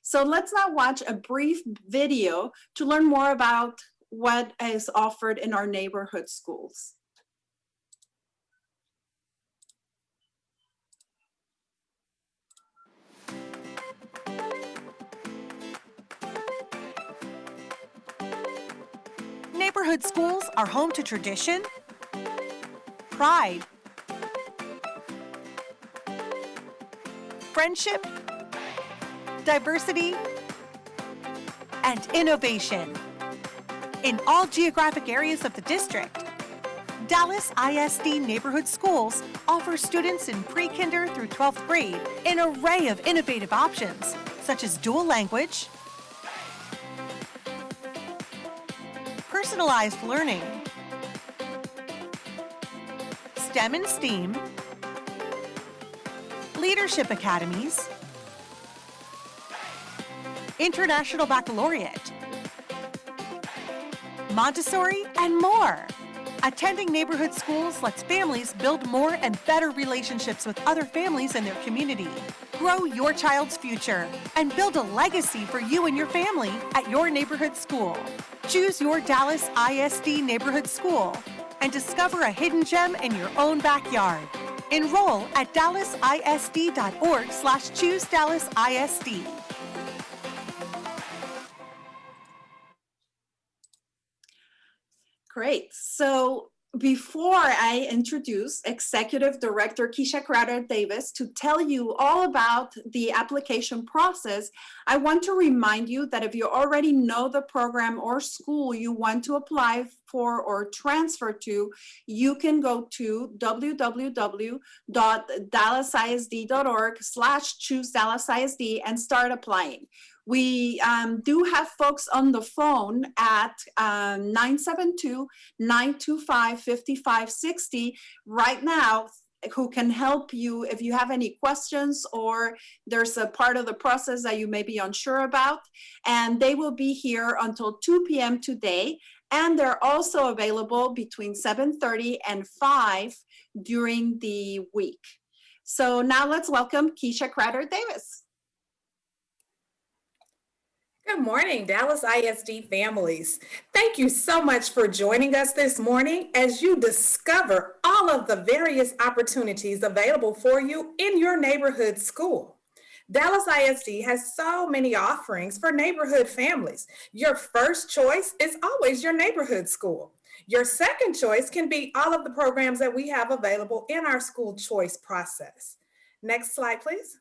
So let's now watch a brief video to learn more about what is offered in our neighborhood schools. Neighborhood schools are home to tradition, pride, friendship, diversity, and innovation. In all geographic areas of the district, Dallas ISD Neighborhood Schools offer students in pre-kinder through 12th grade an array of innovative options, such as dual language, personalized learning, STEM and STEAM, leadership academies, international baccalaureate, Montessori, and more. Attending neighborhood schools lets families build more and better relationships with other families in their community. Grow your child's future and build a legacy for you and your family at your neighborhood school. Choose your Dallas ISD neighborhood school and discover a hidden gem in your own backyard. Enroll at dallasisd.org/ChooseDallasISD. Great. So before I introduce Executive Director Keisha Crowder-Davis to tell you all about the application process, I want to remind you that if you already know the program or school you want to apply for or transfer to, you can go to www.dallasisd.org/ChooseDallasISD and start applying. We do have folks on the phone at 972-925-5560 right now who can help you if you have any questions or there's a part of the process that you may be unsure about. And they will be here until 2 p.m. today. And they're also available between 7:30 and 5 during the week. So now let's welcome Keisha Crowder-Davis. Good morning, Dallas ISD families. Thank you so much for joining us this morning as you discover all of the various opportunities available for you in your neighborhood school. Dallas ISD has so many offerings for neighborhood families. Your first choice is always your neighborhood school. Your second choice can be all of the programs that we have available in our school choice process. Next slide, please.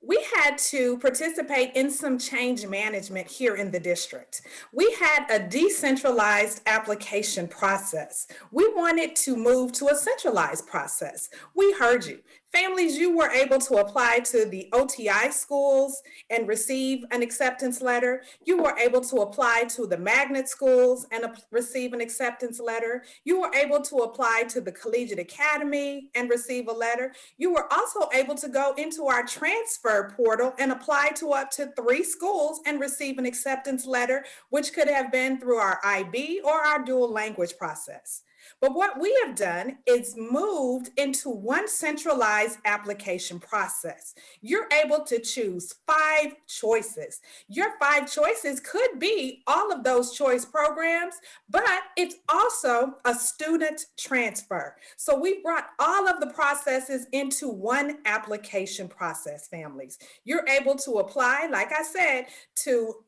We had to participate in some change management here in the district. We had a decentralized application process. We wanted to move to a centralized process. We heard you. Families, you were able to apply to the OTI schools and receive an acceptance letter. You were able to apply to the magnet schools and receive an acceptance letter. You were able to apply to the Collegiate Academy and receive a letter. You were also able to go into our transfer portal and apply to up to 3 schools and receive an acceptance letter, which could have been through our IB or our dual language process. But what we have done is moved into one centralized application process. You're able to choose 5 choices. Your 5 choices could be all of those choice programs, but it's also a student transfer. So we brought all of the processes into one application process, families. You're able to apply, like I said, to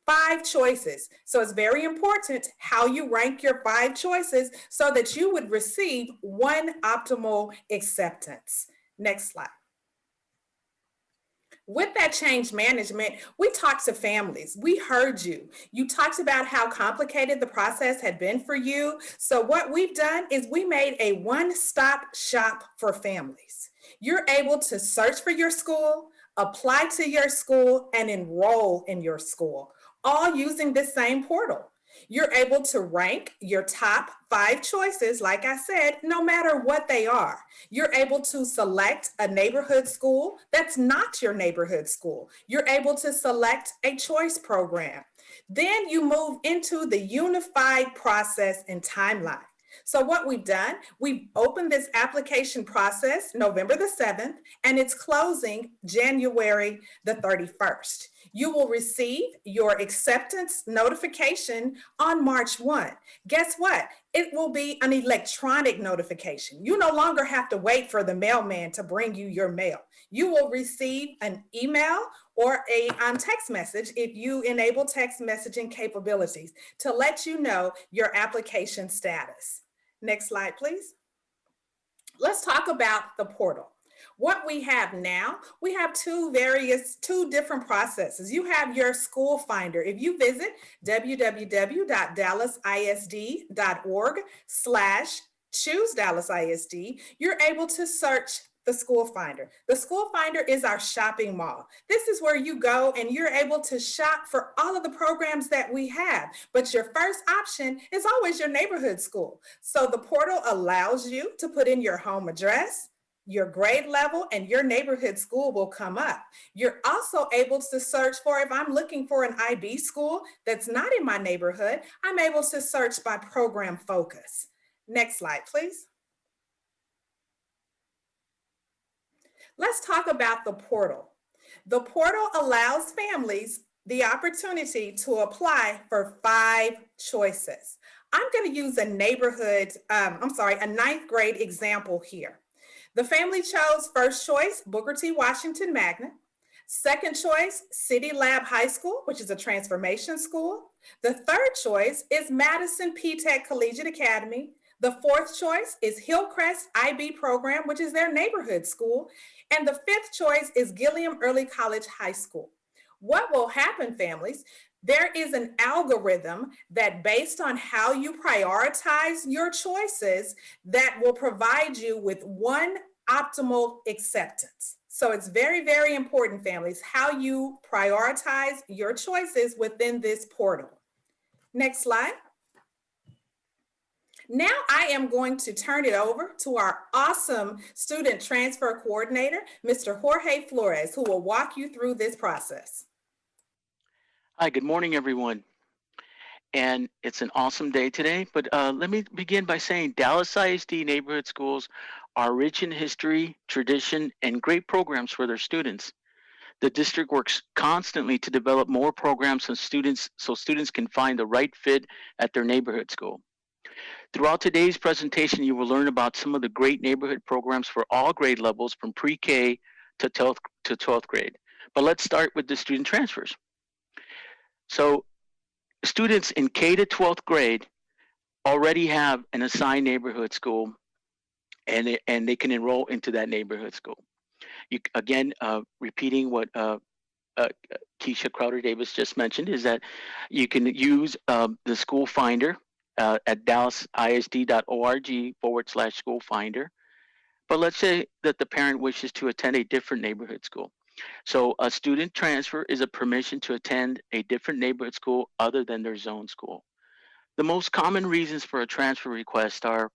5 choices. So it's very important how you rank your 5 choices so that you would receive one optimal acceptance. Next slide. With that change management, we talked to families. We heard you. You talked about how complicated the process had been for you. So what we've done is we made a one-stop shop for families. You're able to search for your school, apply to your school, and enroll in your school, all using this same portal. You're able to rank your top 5 choices, like I said, no matter what they are. You're able to select a neighborhood school that's not your neighborhood school. You're able to select a choice program. Then you move into the unified process and timeline. So what we've done, we've opened this application process November the 7th, and it's closing January the 31st. You will receive your acceptance notification on March 1. Guess what? It will be an electronic notification. You no longer have to wait for the mailman to bring you your mail. You will receive an email or a text message if you enable text messaging capabilities to let you know your application status. Next slide, please. Let's talk about the portal. What we have now, we have two different processes. You have your school finder. If you visit www.dallasisd.org/choose Dallas ISD, you're able to search the school finder. The school finder is our shopping mall. This is where you go and you're able to shop for all of the programs that we have. But your first option is always your neighborhood school. So the portal allows you to put in your home address, your grade level, and your neighborhood school will come up. You're also able to search for, if I'm looking for an IB school that's not in my neighborhood, I'm able to search by program focus. Next slide, please. Let's talk about the portal. The portal allows families the opportunity to apply for 5 choices. I'm going to use a ninth grade example here. The family chose first choice, Booker T. Washington Magnet. Second choice, City Lab High School, which is a transformation school. The third choice is Madison P-Tech Collegiate Academy. The fourth choice is Hillcrest IB program, which is their neighborhood school. And the fifth choice is Gilliam Early College High School. What will happen, families? There is an algorithm that, based on how you prioritize your choices, that will provide you with one optimal acceptance. So it's very, very important, families, how you prioritize your choices within this portal. Next slide. Now I am going to turn it over to our awesome student transfer coordinator, Mr. Jorge Flores, who will walk you through this process. Hi, good morning, everyone. And it's an awesome day today, but let me begin by saying Dallas ISD neighborhood schools are rich in history, tradition, and great programs for their students. The district works constantly to develop more programs so students can find the right fit at their neighborhood school. Throughout today's presentation, you will learn about some of the great neighborhood programs for all grade levels from pre-K to 12th grade. But let's start with the student transfers. So students in K to 12th grade already have an assigned neighborhood school, and they can enroll into that neighborhood school. Repeating what Keisha Crowder-Davis just mentioned, is that you can use the school finder at dallasisd.org/school finder. But let's say that the parent wishes to attend a different neighborhood school. So a student transfer is a permission to attend a different neighborhood school other than their zone school. The most common reasons for a transfer request are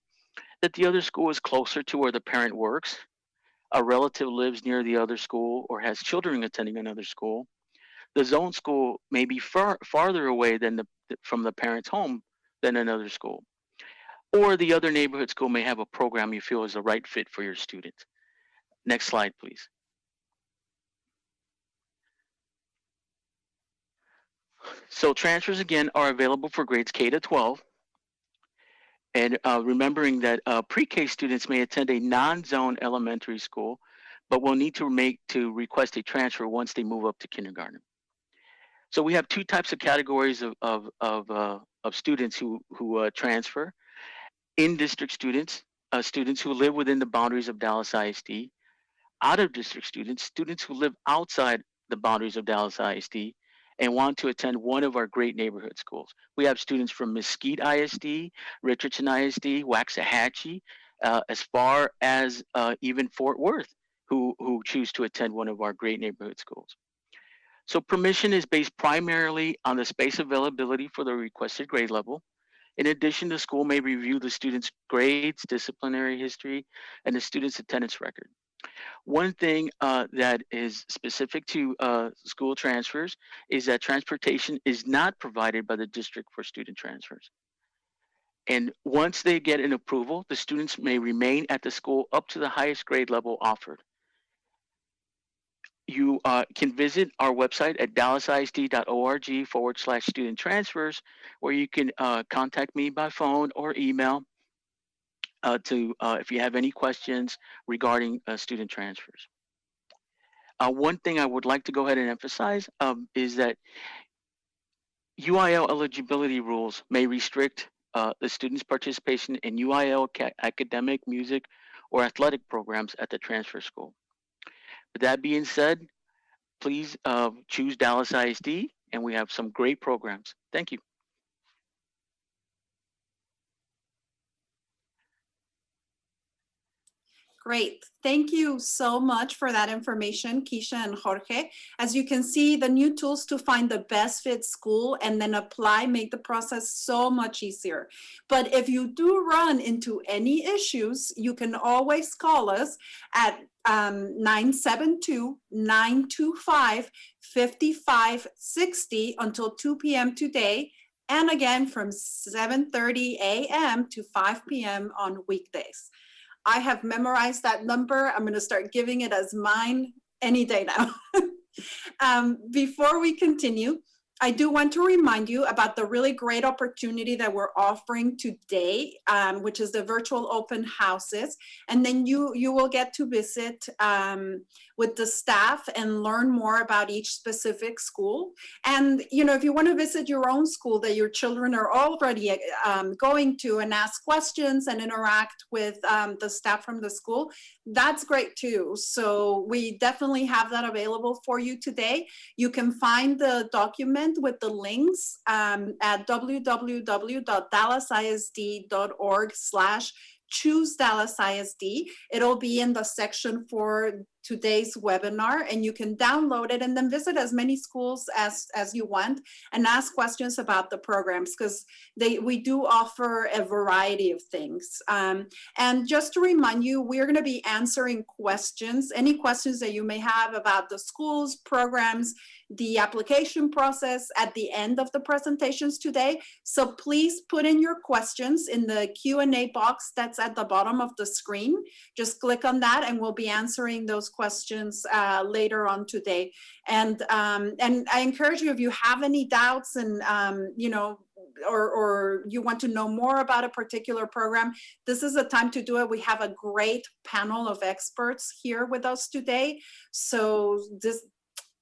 that the other school is closer to where the parent works, a relative lives near the other school or has children attending another school. The zone school may be farther away from the parent's home than another school. Or the other neighborhood school may have a program you feel is the right fit for your student. Next slide, please. So transfers, again, are available for grades K to 12. And remembering that pre-K students may attend a non-zone elementary school, but will need to request a transfer once they move up to kindergarten. So we have 2 types of categories of students who transfer. In-district students, students who live within the boundaries of Dallas ISD. Out-of-district students who live outside the boundaries of Dallas ISD and want to attend one of our great neighborhood schools. We have students from Mesquite ISD, Richardson ISD, Waxahachie, as far as even Fort Worth, who choose to attend one of our great neighborhood schools. So permission is based primarily on the space availability for the requested grade level. In addition, the school may review the student's grades, disciplinary history, and the student's attendance record. One thing that is specific to school transfers is that transportation is not provided by the district for student transfers. And once they get an approval, the students may remain at the school up to the highest grade level offered. You can visit our website at dallasisd.org/student transfers, where you can contact me by phone or email if you have any questions regarding student transfers. One thing I would like to go ahead and emphasize is that UIL eligibility rules may restrict the student's participation in UIL academic, music, or athletic programs at the transfer school. With that being said, please choose Dallas ISD, and we have some great programs. Thank you. Great. Thank you so much for that information, Keisha and Jorge. As you can see, the new tools to find the best fit school and then apply make the process so much easier. But if you do run into any issues, you can always call us at 972-925-5560 until 2 p.m. today, and again from 7:30 a.m. to 5 p.m. on weekdays. I have memorized that number. I'm going to start giving it as mine any day now. Before we continue, I do want to remind you about the really great opportunity that we're offering today, which is the virtual open houses. And then you will get to visit with the staff and learn more about each specific school. And, if you want to visit your own school that your children are already going to and ask questions and interact with the staff from the school, that's great too. So we definitely have that available for you today. You can find the document with the links at www.dallasisd.org/choose Dallas ISD. It'll be in the section for today's webinar, and you can download it and then visit as many schools as you want and ask questions about the programs, because we do offer a variety of things. And just to remind you, we're going to be answering questions, any questions that you may have about the schools, programs, the application process at the end of the presentations today. So please put in your questions in the Q&A box that's at the bottom of the screen. Just click on that and we'll be answering those questions later on today. And I encourage you, if you have any doubts and or you want to know more about a particular program, this is the time to do it. We have a great panel of experts here with us today. So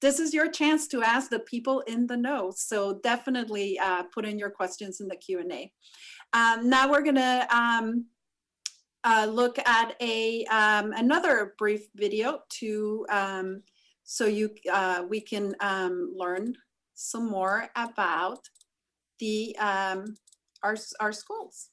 this is your chance to ask the people in the know. So definitely put in your questions in the Q&A. Now we're gonna look at another brief video so we can learn some more about our schools.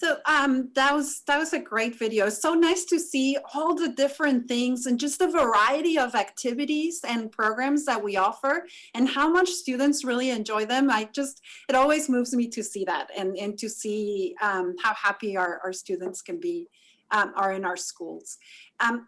So that was a great video. It's so nice to see all the different things and just the variety of activities and programs that we offer and how much students really enjoy them. It always moves me to see that and to see how happy our students can be, are in our schools.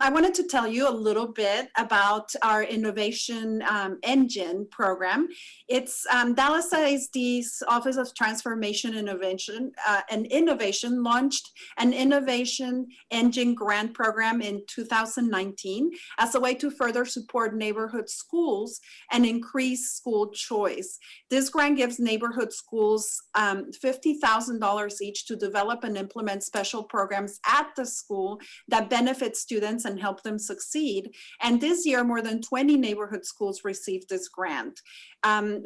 I wanted to tell you a little bit about our Innovation Engine program. It's Dallas ISD's Office of Transformation and Innovation launched an Innovation Engine grant program in 2019 as a way to further support neighborhood schools and increase school choice. This grant gives neighborhood schools $50,000 each to develop and implement special programs at the school that benefit students and help them succeed. And this year, more than 20 neighborhood schools received this grant.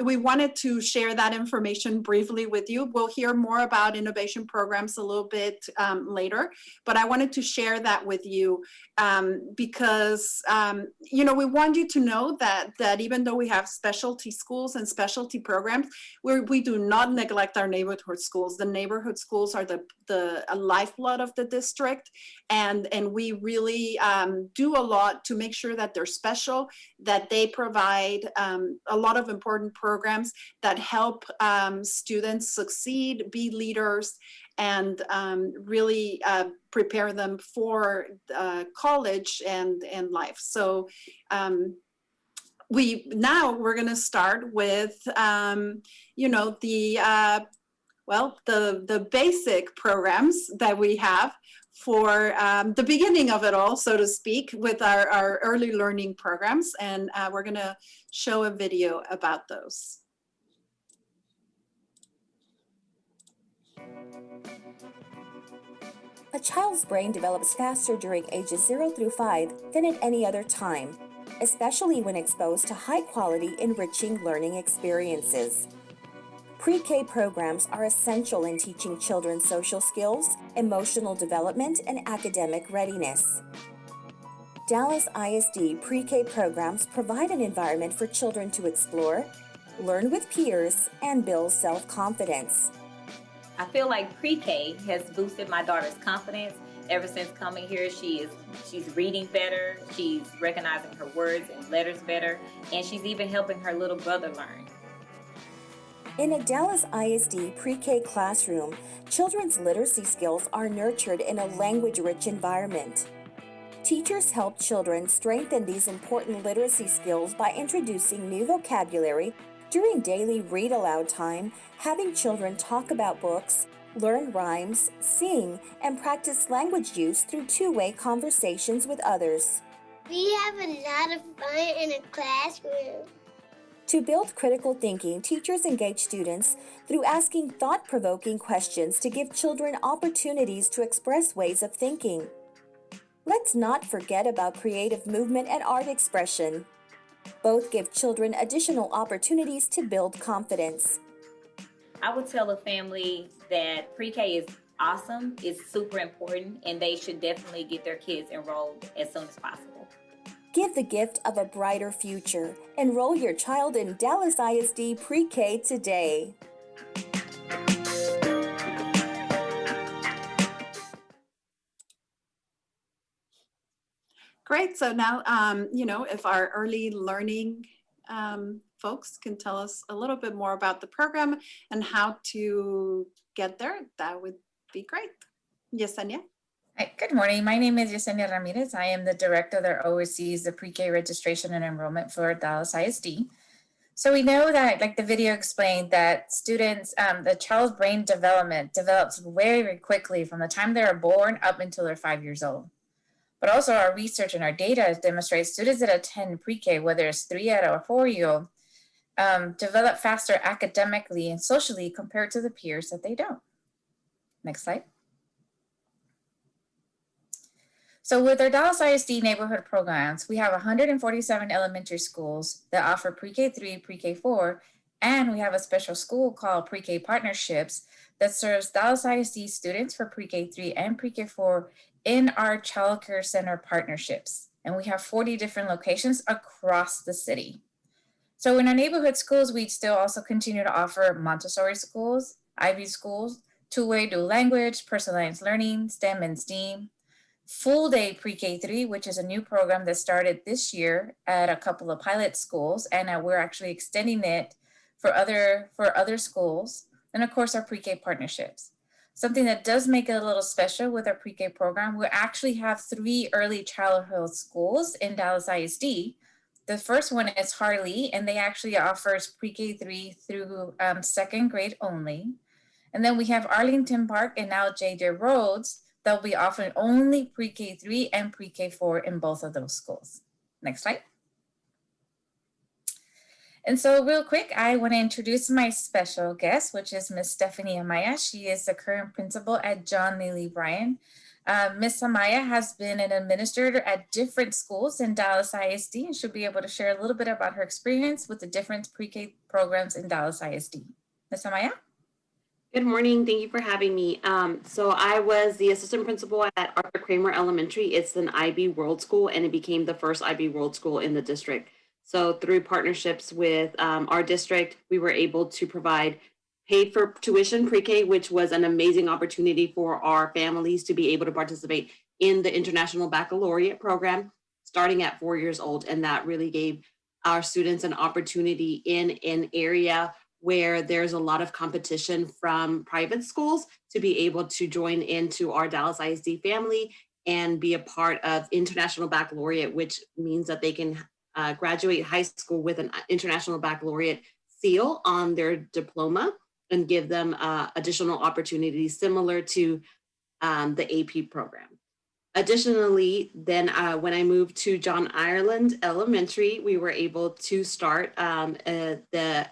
We wanted to share that information briefly with you. We'll hear more about innovation programs a little bit later, but I wanted to share that with you because, we want you to know that even though we have specialty schools and specialty programs, we do not neglect our neighborhood schools. The neighborhood schools are the lifeblood of the district, and we really do a lot to make sure that they're special, that they provide a lot of important programs that help students succeed, be leaders, and really prepare them for college and life. So we're going to start with the basic programs that we have for the beginning of it all, so to speak, with our early learning programs. And we're going to show a video about those. A child's brain develops faster during ages 0 through 5 than at any other time, especially when exposed to high-quality, enriching learning experiences. Pre-K programs are essential in teaching children social skills, emotional development, and academic readiness. Dallas ISD pre-K programs provide an environment for children to explore, learn with peers, and build self-confidence. I feel like pre-K has boosted my daughter's confidence. Ever since coming here, she's reading better, she's recognizing her words and letters better, and she's even helping her little brother learn. In a Dallas ISD pre-K classroom, children's literacy skills are nurtured in a language-rich environment. Teachers help children strengthen these important literacy skills by introducing new vocabulary during daily read-aloud time, having children talk about books, learn rhymes, sing, and practice language use through two-way conversations with others. We have a lot of fun in a classroom. To build critical thinking, teachers engage students through asking thought-provoking questions to give children opportunities to express ways of thinking. Let's not forget about creative movement and art expression. Both give children additional opportunities to build confidence. I would tell a family that pre-K is awesome, it's super important, and they should definitely get their kids enrolled as soon as possible. Give the gift of a brighter future. Enroll your child in Dallas ISD Pre-K today. Great. So now, if our early learning folks can tell us a little bit more about the program and how to get there, that would be great. Yesenia? Hi, good morning. My name is Yesenia Ramirez. I am the director that oversees the pre-K registration and enrollment for Dallas ISD. So we know that, like the video explained, that students, the child's brain development develops very, very quickly from the time they are born up until they're 5 years old. But also our research and our data demonstrates students that attend pre-K, whether it's 3-year or 4-year-old, develop faster academically and socially compared to the peers that they don't. Next slide. So with our Dallas ISD neighborhood programs, we have 147 elementary schools that offer pre-K3, pre-K4, and we have a special school called Pre-K Partnerships that serves Dallas ISD students for pre-K3 and pre-K4 in our child care center partnerships. And we have 40 different locations across the city. So in our neighborhood schools, we still also continue to offer Montessori schools, Ivy schools, two-way dual language, personalized learning, STEM and STEAM, full day pre-K3, which is a new program that started this year at a couple of pilot schools, and we're actually extending it for other schools, and of course our pre-K partnerships. Something that does make it a little special with our pre-K program, we actually have 3 early childhood schools in Dallas ISD. The first one is Harley, and they actually offers pre-K3 through 2nd grade only. And then we have Arlington Park and now JJ Rhodes. They'll be offering only pre-K3 and pre-K4 in both of those schools. Next slide. And so real quick, I want to introduce my special guest, which is Miss Stephanie Amaya. She is the current principal at John Neely Bryan. Miss Amaya has been an administrator at different schools in Dallas ISD, and she'll be able to share a little bit about her experience with the different pre-K programs in Dallas ISD. Miss Amaya? Good morning. Thank you for having me. So I was the assistant principal at Arthur Kramer Elementary. It's an IB World School, and it became the first IB World School in the district. So through partnerships with our district, we were able to provide paid for tuition pre-K, which was an amazing opportunity for our families to be able to participate in the International Baccalaureate program starting at 4 years old. And that really gave our students an opportunity in an area where there's a lot of competition from private schools to be able to join into our Dallas ISD family and be a part of International Baccalaureate, which means that they can graduate high school with an International Baccalaureate seal on their diploma and give them additional opportunities similar to the AP program. Additionally, then when I moved to John Ireland Elementary, we were able to start the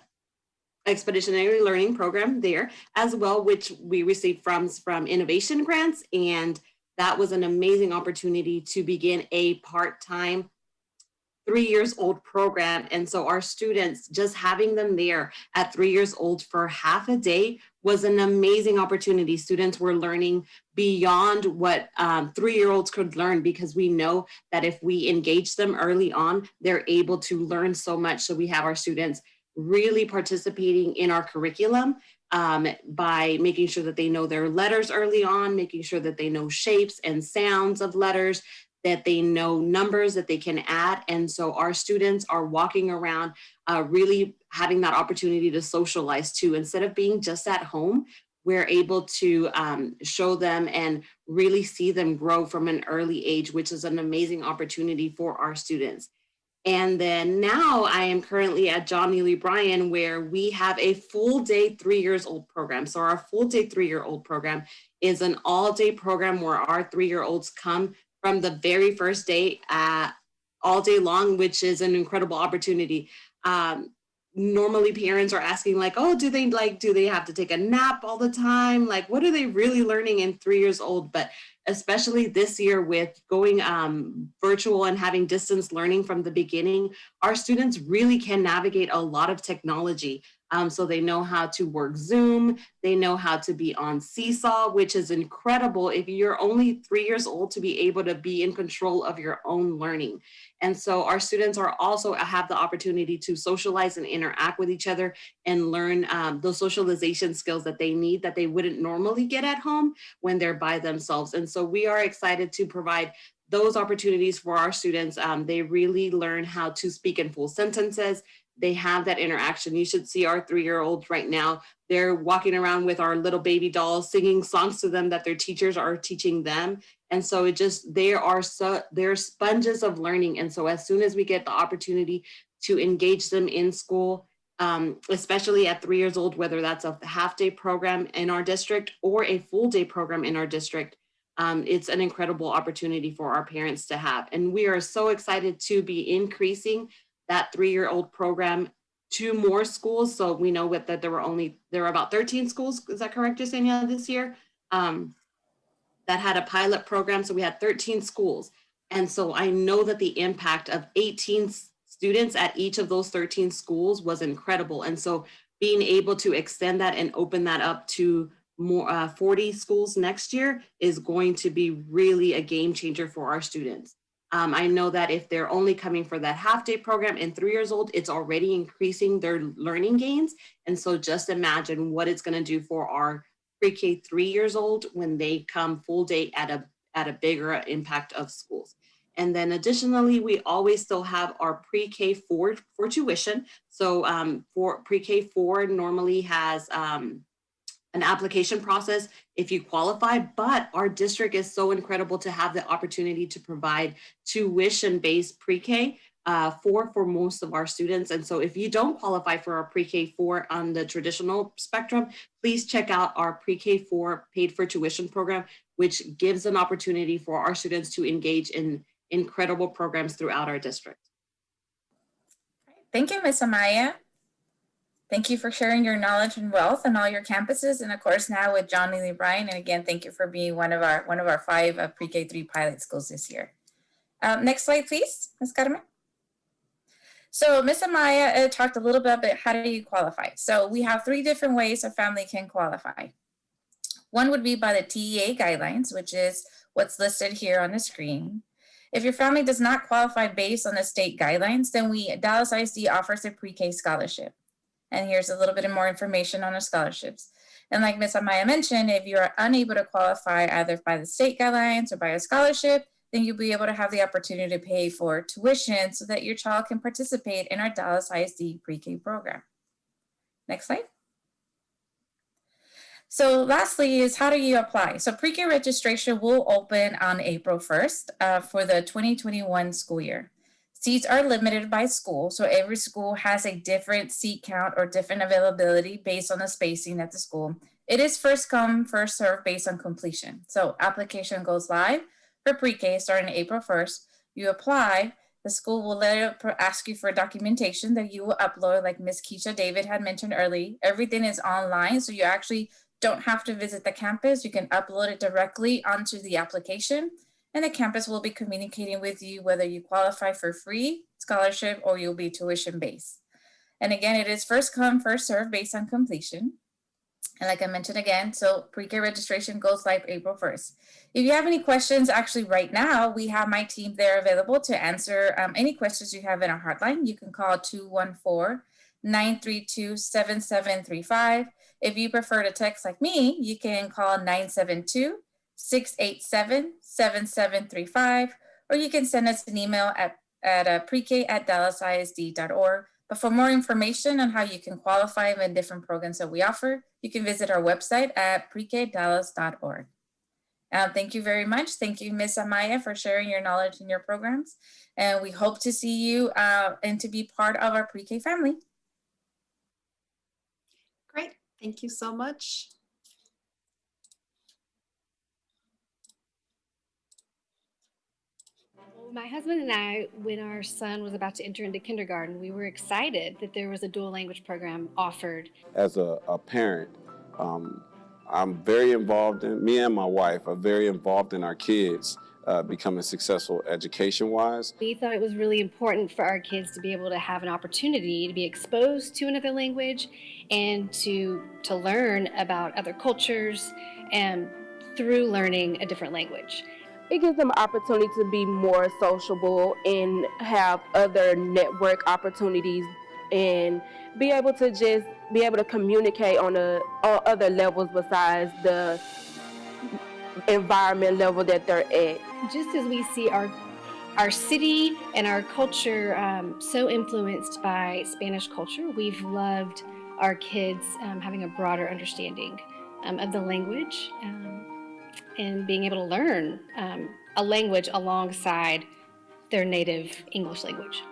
expeditionary learning program there as well, which we received funds from innovation grants. And that was an amazing opportunity to begin a part-time 3 years old program. And so our students, just having them there at 3 years old for half a day was an amazing opportunity. Students were learning beyond what 3-year-olds could learn, because we know that if we engage them early on, they're able to learn so much. So we have our students really participating in our curriculum by making sure that they know their letters early on, making sure that they know shapes and sounds of letters, that they know numbers that they can add. And so our students are walking around really having that opportunity to socialize too. Instead of being just at home, we're able to show them and really see them grow from an early age, which is an amazing opportunity for our students. And then now I am currently at John Neely Bryan, where we have a full day 3 years old program. So our full day 3-year-old program is an all day program where our 3-year-olds come from the very first day all day long, which is an incredible opportunity. Normally parents are asking like, oh, do they have to take a nap all the time? Like, what are they really learning in 3 years old? But especially this year with going virtual and having distance learning from the beginning, our students really can navigate a lot of technology. So they know how to work Zoom, they know how to be on Seesaw, which is incredible if you're only 3 years old to be able to be in control of your own learning. And so our students are also have the opportunity to socialize and interact with each other and learn those socialization skills that they need that they wouldn't normally get at home when they're by themselves. And so we are excited to provide those opportunities for our students. They really learn how to speak in full sentences. They have that interaction. You should see our 3-year-olds right now. They're walking around with our little baby dolls, singing songs to them that their teachers are teaching them. And so they're sponges of learning. And so as soon as we get the opportunity to engage them in school, especially at 3 years old, whether that's a half-day program in our district or a full-day program in our district, it's an incredible opportunity for our parents to have. And we are so excited to be increasing that 3-year-old program to more schools. So we know that there are about 13 schools, is that correct, Yesenia, this year? That had a pilot program. So we had 13 schools. And so I know that the impact of 18 students at each of those 13 schools was incredible. And so being able to extend that and open that up to more 40 schools next year is going to be really a game changer for our students. I know that if they're only coming for that half-day program and 3 years old, it's already increasing their learning gains. And so just imagine what it's going to do for our pre-K 3 years old when they come full day at a bigger impact of schools. And then additionally, we always still have our pre-K 4 for tuition. So for pre-K 4 normally has an application process if you qualify, but our district is so incredible to have the opportunity to provide tuition-based pre-K for most of our students. And so if you don't qualify for our pre-K 4 on the traditional spectrum, please check out our pre-K 4 paid for tuition program, which gives an opportunity for our students to engage in incredible programs throughout our district. Thank you, Ms. Amaya. Thank you for sharing your knowledge and wealth on all your campuses, and of course now with John Lee Bryan. And again, thank you for being one of our 5 pre-K 3 pilot schools this year. Next slide, please, Ms. Carmen. So Ms. Amaya talked a little bit about how do you qualify. So we have 3 different ways a family can qualify. One would be by the TEA guidelines, which is what's listed here on the screen. If your family does not qualify based on the state guidelines, then Dallas ISD offers a pre-K scholarship. And here's a little bit more information on the scholarships. And like Ms. Amaya mentioned, if you are unable to qualify either by the state guidelines or by a scholarship, then you'll be able to have the opportunity to pay for tuition so that your child can participate in our Dallas ISD pre-K program. Next slide. So lastly is how do you apply? So pre-K registration will open on April 1st for the 2021 school year. Seats are limited by school, so every school has a different seat count or different availability based on the spacing at the school. It is first come, first serve based on completion. So application goes live for pre-K starting April 1st. You apply, the school will ask you for documentation that you will upload, like Ms. Keisha David had mentioned earlier. Everything is online, so you actually don't have to visit the campus. You can upload it directly onto the application, and the campus will be communicating with you whether you qualify for free scholarship or you'll be tuition based. And again, it is first come, first serve based on completion. And like I mentioned again, so pre-K registration goes live April 1st. If you have any questions, actually right now, we have my team there available to answer any questions you have in our hotline. You can call 214-932-7735. If you prefer to text like me, you can call 972-687-7735, or you can send us an email at prek@dallasisd.org. But for more information on how you can qualify and different programs that we offer, you can visit our website at prekedallas.org. Thank you very much. Thank you, Ms. Amaya, for sharing your knowledge and your programs. And we hope to see you and to be part of our pre-K family. Great. Thank you so much. My husband and I, when our son was about to enter into kindergarten, we were excited that there was a dual language program offered. As a parent, I'm very involved in, me and my wife are very involved in our kids becoming successful education-wise. We thought it was really important for our kids to be able to have an opportunity to be exposed to another language and to learn about other cultures and through learning a different language. It gives them an opportunity to be more sociable and have other network opportunities and be able to communicate on other levels besides the environment level that they're at. Just as we see our city and our culture so influenced by Spanish culture, we've loved our kids having a broader understanding of the language and being able to learn a language alongside their native English language.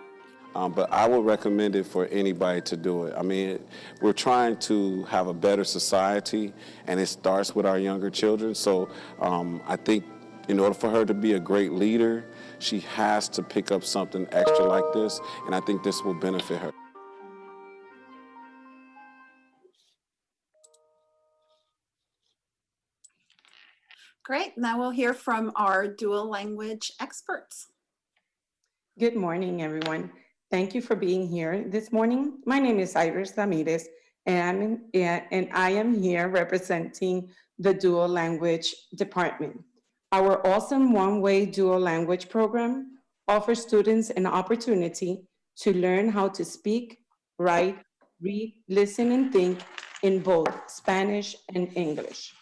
But I would recommend it for anybody to do it. I mean, we're trying to have a better society, and it starts with our younger children. So I think in order for her to be a great leader, she has to pick up something extra like this, and I think this will benefit her. Great. Now we'll hear from our dual language experts. Good morning, everyone. Thank you for being here this morning. My name is Iris Ramirez, and I am here representing the dual language department. Our awesome one-way dual language program offers students an opportunity to learn how to speak, write, read, listen, and think in both Spanish and English.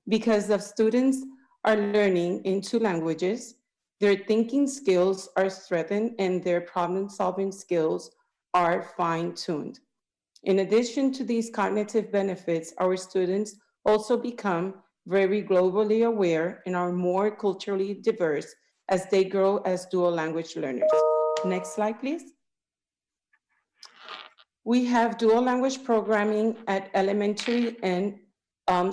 Because the students are learning in two languages, their thinking skills are strengthened and their problem-solving skills are fine-tuned. In addition to these cognitive benefits, our students also become very globally aware and are more culturally diverse as they grow as dual language learners. Next slide, please. We have dual language programming at elementary and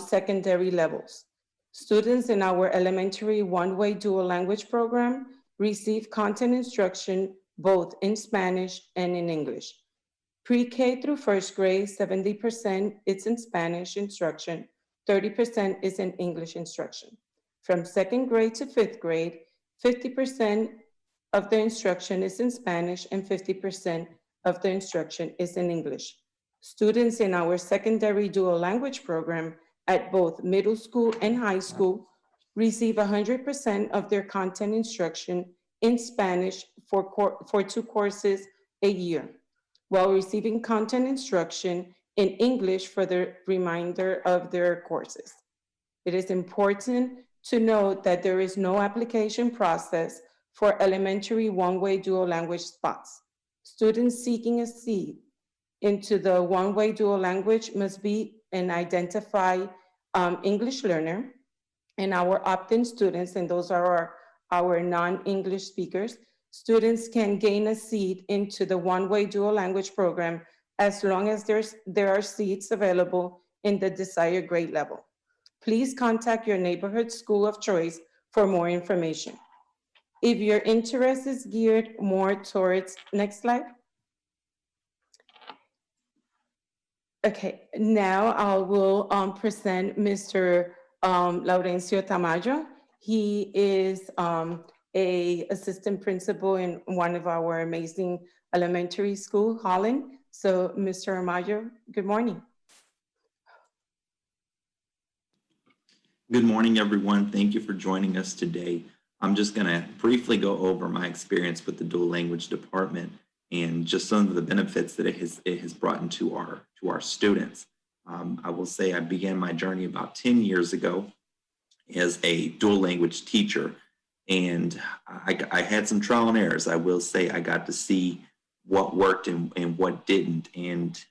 secondary levels. Students in our elementary one-way dual language program receive content instruction both in Spanish and in English. Pre-K through first grade, 70% is in Spanish instruction, 30% is in English instruction. From second grade to fifth grade, 50% of the instruction is in Spanish and 50% of the instruction is in English. Students in our secondary dual language program at both middle school and high school receive 100% of their content instruction in Spanish for 2 courses a year, while receiving content instruction in English for the remainder of their courses. It is important to note that there is no application process for elementary one-way dual language spots. Students seeking a seat into the one-way dual language must be an identified English learner, and our opt-in students, and those are our non-English speakers, students can gain a seat into the one-way dual language program as long as there are seats available in the desired grade level. Please contact your neighborhood school of choice for more information. If your interest is geared more towards, next slide. Okay, now I will present Mr. Laurencio Tamayo. He is a assistant principal in one of our amazing elementary school, Holland. So Mr. Tamayo, good morning. Good morning, everyone. Thank you for joining us today. I'm just going to briefly go over my experience with the dual language department and just some of the benefits that it has brought into our students. I will say I began my journey about 10 years ago as a dual language teacher, and I had some trial and errors. I will say I got to see what worked and what didn't. And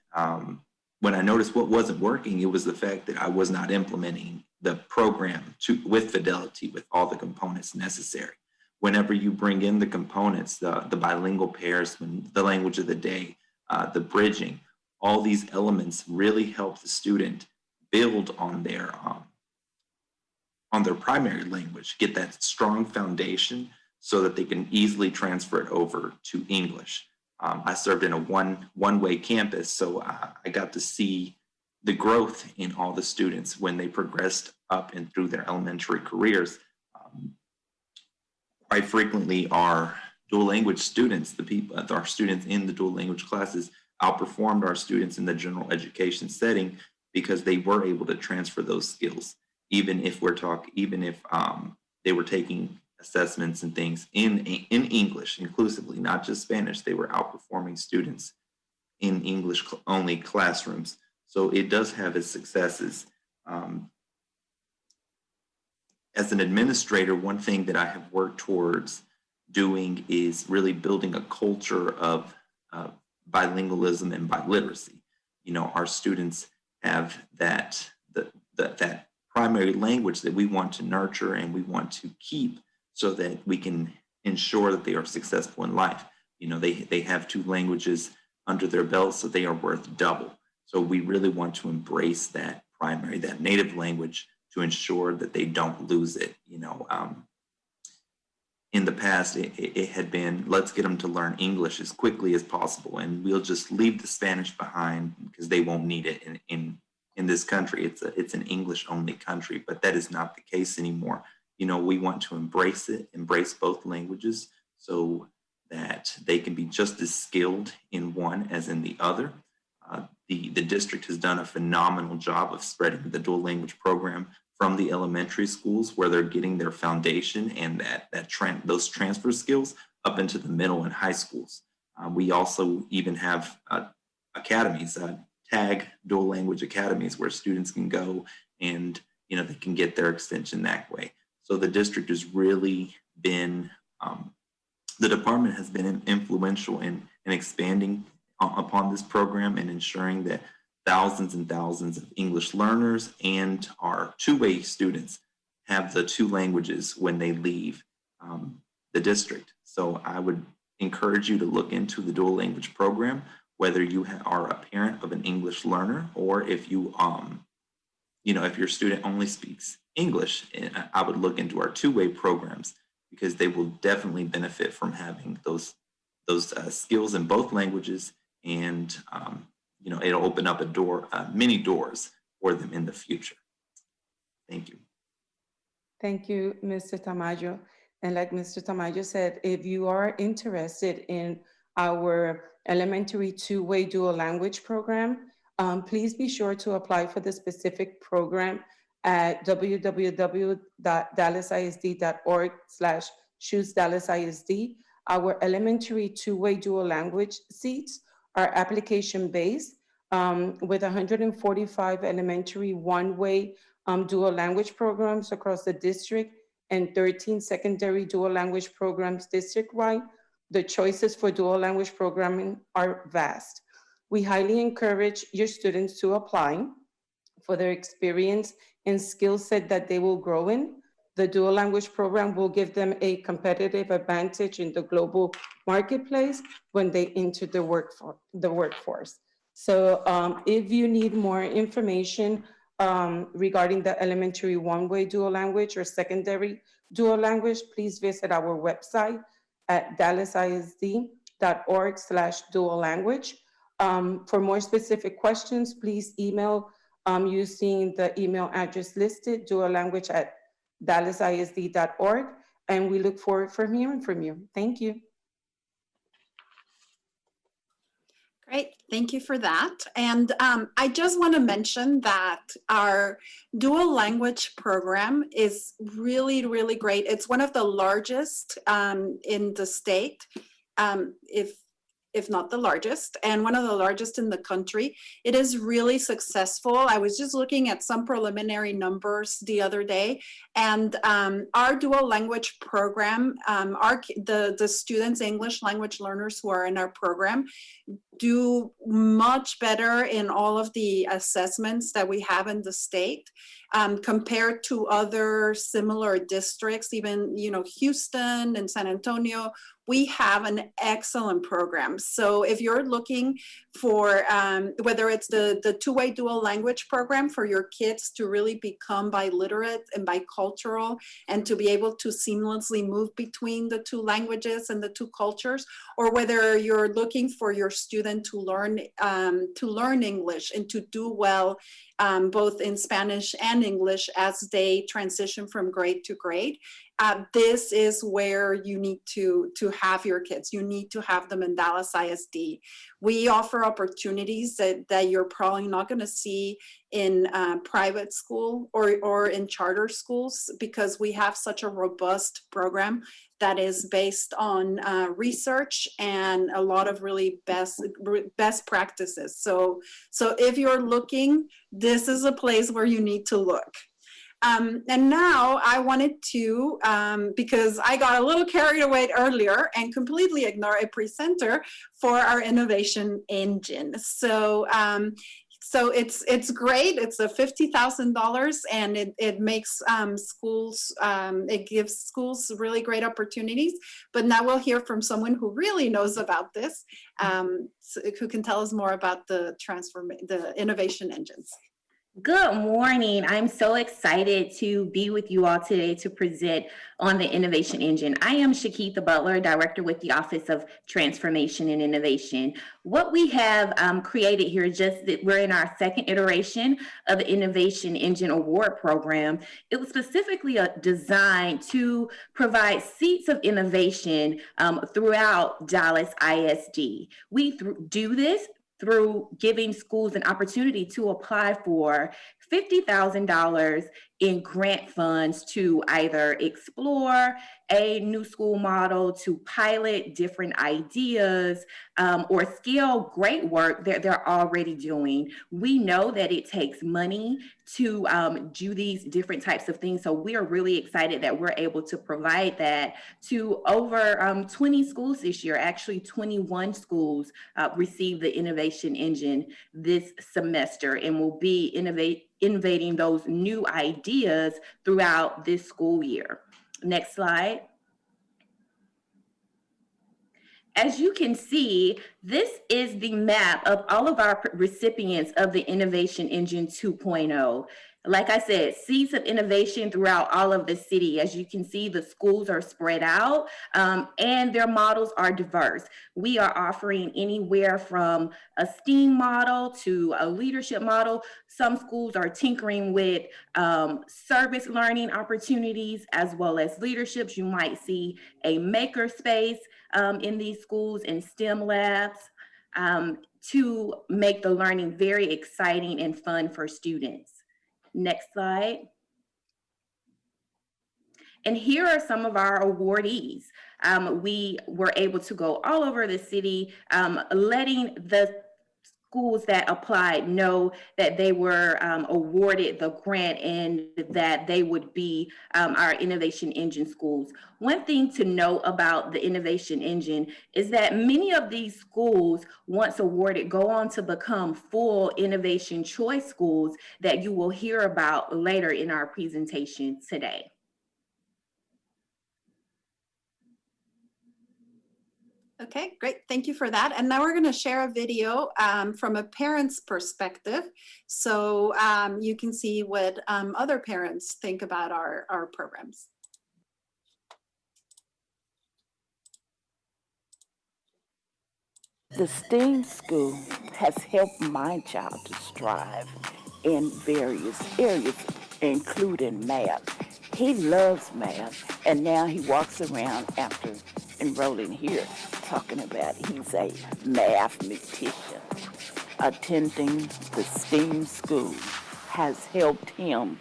when I noticed what wasn't working, it was the fact that I was not implementing the program with fidelity, with all the components necessary. Whenever you bring in the components, the bilingual pairs, the language of the day, the bridging, all these elements really help the student build on their primary language, get that strong foundation so that they can easily transfer it over to English. I served in a one-way campus, so I got to see the growth in all the students when they progressed up and through their elementary careers. Quite frequently, our dual language students, our students in the dual language classes, outperformed our students in the general education setting because they were able to transfer those skills, even if they were taking assessments and things in English inclusively, not just Spanish. They were outperforming students in English only classrooms. So it does have its successes. As an administrator, one thing that I have worked towards doing is really building a culture of bilingualism and biliteracy. You know, our students have that primary language that we want to nurture and we want to keep so that we can ensure that they are successful in life. You know, they have 2 languages under their belt, so they are worth double. So we really want to embrace that primary, that native language, to ensure that they don't lose it. You know, in the past, it had been, let's get them to learn English as quickly as possible, and we'll just leave the Spanish behind because they won't need it in this country. It's an English-only country, but that is not the case anymore. You know, we want to embrace both languages so that they can be just as skilled in one as in the other. The district has done a phenomenal job of spreading the dual language program from the elementary schools where they're getting their foundation and those transfer skills up into the middle and high schools. We also even have academies, tag dual language academies, where students can go and they can get their extension that way. So the district has really been, the department has been influential in expanding upon this program and ensuring that thousands and thousands of English learners and our two-way students have the two languages when they leave the district. So I would encourage you to look into the dual language program, whether you are a parent of an English learner, or if you, if your student only speaks English. I would look into our two-way programs, because they will definitely benefit from having those skills in both languages, and it'll open up many doors for them in the future. Thank you. Thank you, Mr. Tamayo. And like Mr. Tamayo said, if you are interested in our elementary two-way dual language program, please be sure to apply for the specific program at www.dallasisd.org/choose-dallasisd. Our elementary two-way dual language seats are application-based, with 145 elementary one-way dual language programs across the district and 13 secondary dual language programs district-wide. The choices for dual language programming are vast. We highly encourage your students to apply for their experience and skill set that they will grow in. The dual language program will give them a competitive advantage in the global marketplace when they enter the workforce. So if you need more information regarding the elementary one-way dual language or secondary dual language, please visit our website at dallasisd.org/dual language. For more specific questions, please email using the email address listed, duallanguage@dallasisd.org, and we look forward from hearing from you. Thank you. Great, thank you for that. And I just want to mention that our dual language program is really, really great. It's one of the largest in the state, if not the largest, and one of the largest in the country. It is really successful. I was just looking at some preliminary numbers the other day, and our dual language program, the students, English language learners who are in our program, do much better in all of the assessments that we have in the state compared to other similar districts, even Houston and San Antonio. We have an excellent program. So if you're looking for whether it's the two-way dual language program for your kids to really become biliterate and bicultural and to be able to seamlessly move between the two languages and the two cultures, or whether you're looking for your student to learn English and to do well both in Spanish and English as they transition from grade to grade, this is where you need to have your kids. You need to have them in Dallas ISD. We offer opportunities that you're probably not going to see in private school or in charter schools, because we have such a robust program that is based on research and a lot of really best practices. So if you're looking, this is a place where you need to look. And now I wanted to, because I got a little carried away earlier and completely ignore a presenter for our innovation engine. So it's great. It's a $50,000, and it makes schools, it gives schools really great opportunities. But now we'll hear from someone who really knows about this, who can tell us more about the innovation engines. Good morning. I'm so excited to be with you all today to present on the Innovation Engine. I am Shakitha Butler, Director with the Office of Transformation and Innovation. What we have created here, just that we're in our second iteration of the Innovation Engine Award Program. It was specifically designed to provide seats of innovation throughout Dallas ISD. We do this through giving schools an opportunity to apply for $50,000 in grant funds to either explore a new school model, to pilot different ideas, or scale great work that they're already doing. We know that it takes money to do these different types of things. So we are really excited that we're able to provide that to over 20 schools this year. Actually, 21 schools received the Innovation Engine this semester and will be innovating those new ideas throughout this school year. Next slide. As you can see, this is the map of all of our recipients of the Innovation Engine 2.0. Like I said, seeds of innovation throughout all of the city. As you can see, the schools are spread out and their models are diverse. We are offering anywhere from a STEAM model to a leadership model. Some schools are tinkering with service learning opportunities as well as leaderships. You might see a maker space in these schools and STEM labs to make the learning very exciting and fun for students. Next slide. And here are some of our awardees. We were able to go all over the city, letting the schools that applied know that they were awarded the grant and that they would be our Innovation Engine schools. One thing to know about the Innovation Engine is that many of these schools, once awarded, go on to become full Innovation Choice schools that you will hear about later in our presentation today. Okay, great. Thank you for that. And now we're going to share a video from a parent's perspective. So you can see what other parents think about our programs. The STEAM school has helped my child to strive in various areas, including math. He loves math, and now he walks around after enrolling here talking about he's a mathematician. Attending the STEAM school has helped him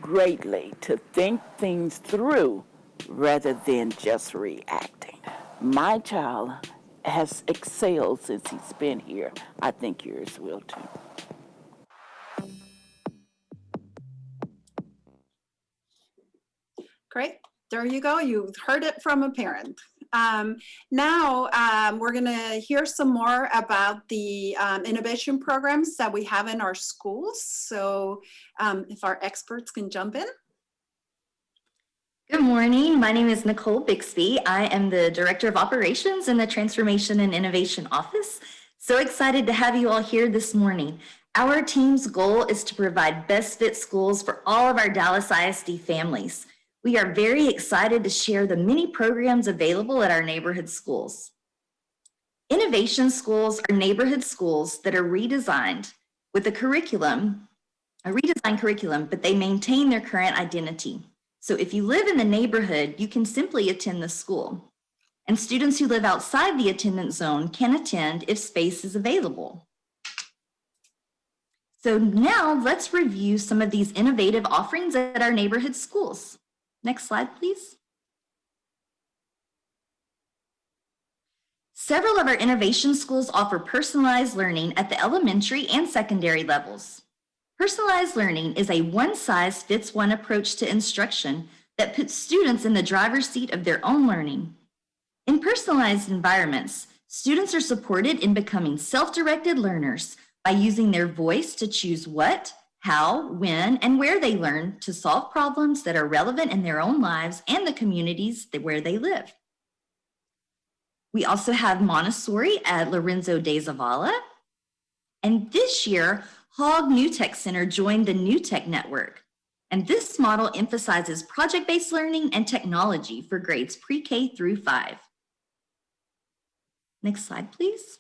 greatly to think things through rather than just reacting. My child has excelled since he's been here. I think yours will too. Great. There you go. You heard it from a parent. Now we're going to hear some more about the innovation programs that we have in our schools. So if our experts can jump in. Good morning. My name is Nicole Bixby. I am the Director of Operations in the Transformation and Innovation Office. So excited to have you all here this morning. Our team's goal is to provide best fit schools for all of our Dallas ISD families. We are very excited to share the many programs available at our neighborhood schools. Innovation schools are neighborhood schools that are redesigned with a redesigned curriculum, but they maintain their current identity. So if you live in the neighborhood, you can simply attend the school. And students who live outside the attendance zone can attend if space is available. So now let's review some of these innovative offerings at our neighborhood schools. Next slide, please. Several of our innovation schools offer personalized learning at the elementary and secondary levels. Personalized learning is a one-size-fits-one approach to instruction that puts students in the driver's seat of their own learning. In personalized environments, students are supported in becoming self-directed learners by using their voice to choose what, how, when, and where they learn to solve problems that are relevant in their own lives and the communities where they live. We also have Montessori at Lorenzo de Zavala. And this year, Hogg New Tech Center joined the New Tech Network. And this model emphasizes project-based learning and technology for grades pre-K through 5. Next slide, please.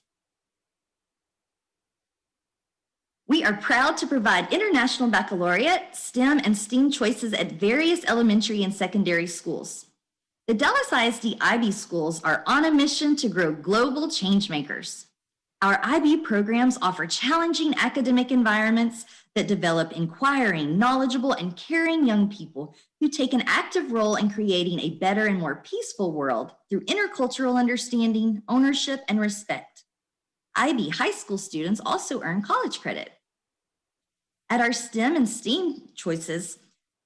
We are proud to provide International Baccalaureate, STEM, and STEAM choices at various elementary and secondary schools. The Dallas ISD IB schools are on a mission to grow global change makers. Our IB programs offer challenging academic environments that develop inquiring, knowledgeable, and caring young people who take an active role in creating a better and more peaceful world through intercultural understanding, ownership, and respect. IB high school students also earn college credit. At our STEM and STEAM choices,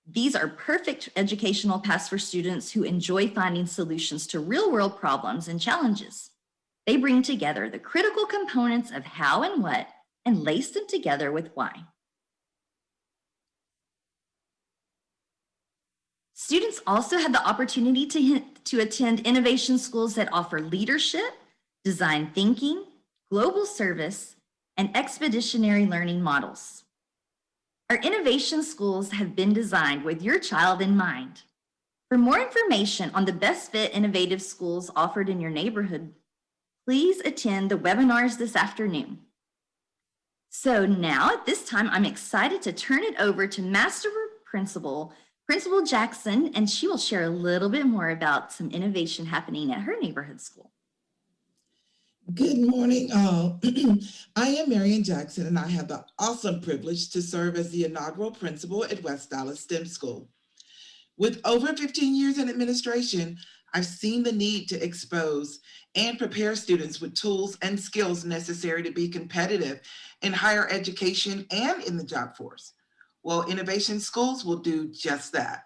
these are perfect educational paths for students who enjoy finding solutions to real-world problems and challenges. They bring together the critical components of how and what and lace them together with why. Students also have the opportunity to attend innovation schools that offer leadership, design thinking, global service, and expeditionary learning models. Our innovation schools have been designed with your child in mind. For more information on the best fit innovative schools offered in your neighborhood, please attend the webinars this afternoon. So now at this time, I'm excited to turn it over to Master Principal Jackson, and she will share a little bit more about some innovation happening at her neighborhood school. Good morning, all. I am Marian Jackson, and I have the awesome privilege to serve as the inaugural principal at West Dallas STEM School. With over 15 years in administration, I've seen the need to expose and prepare students with tools and skills necessary to be competitive in higher education and in the job force. Well, innovation schools will do just that.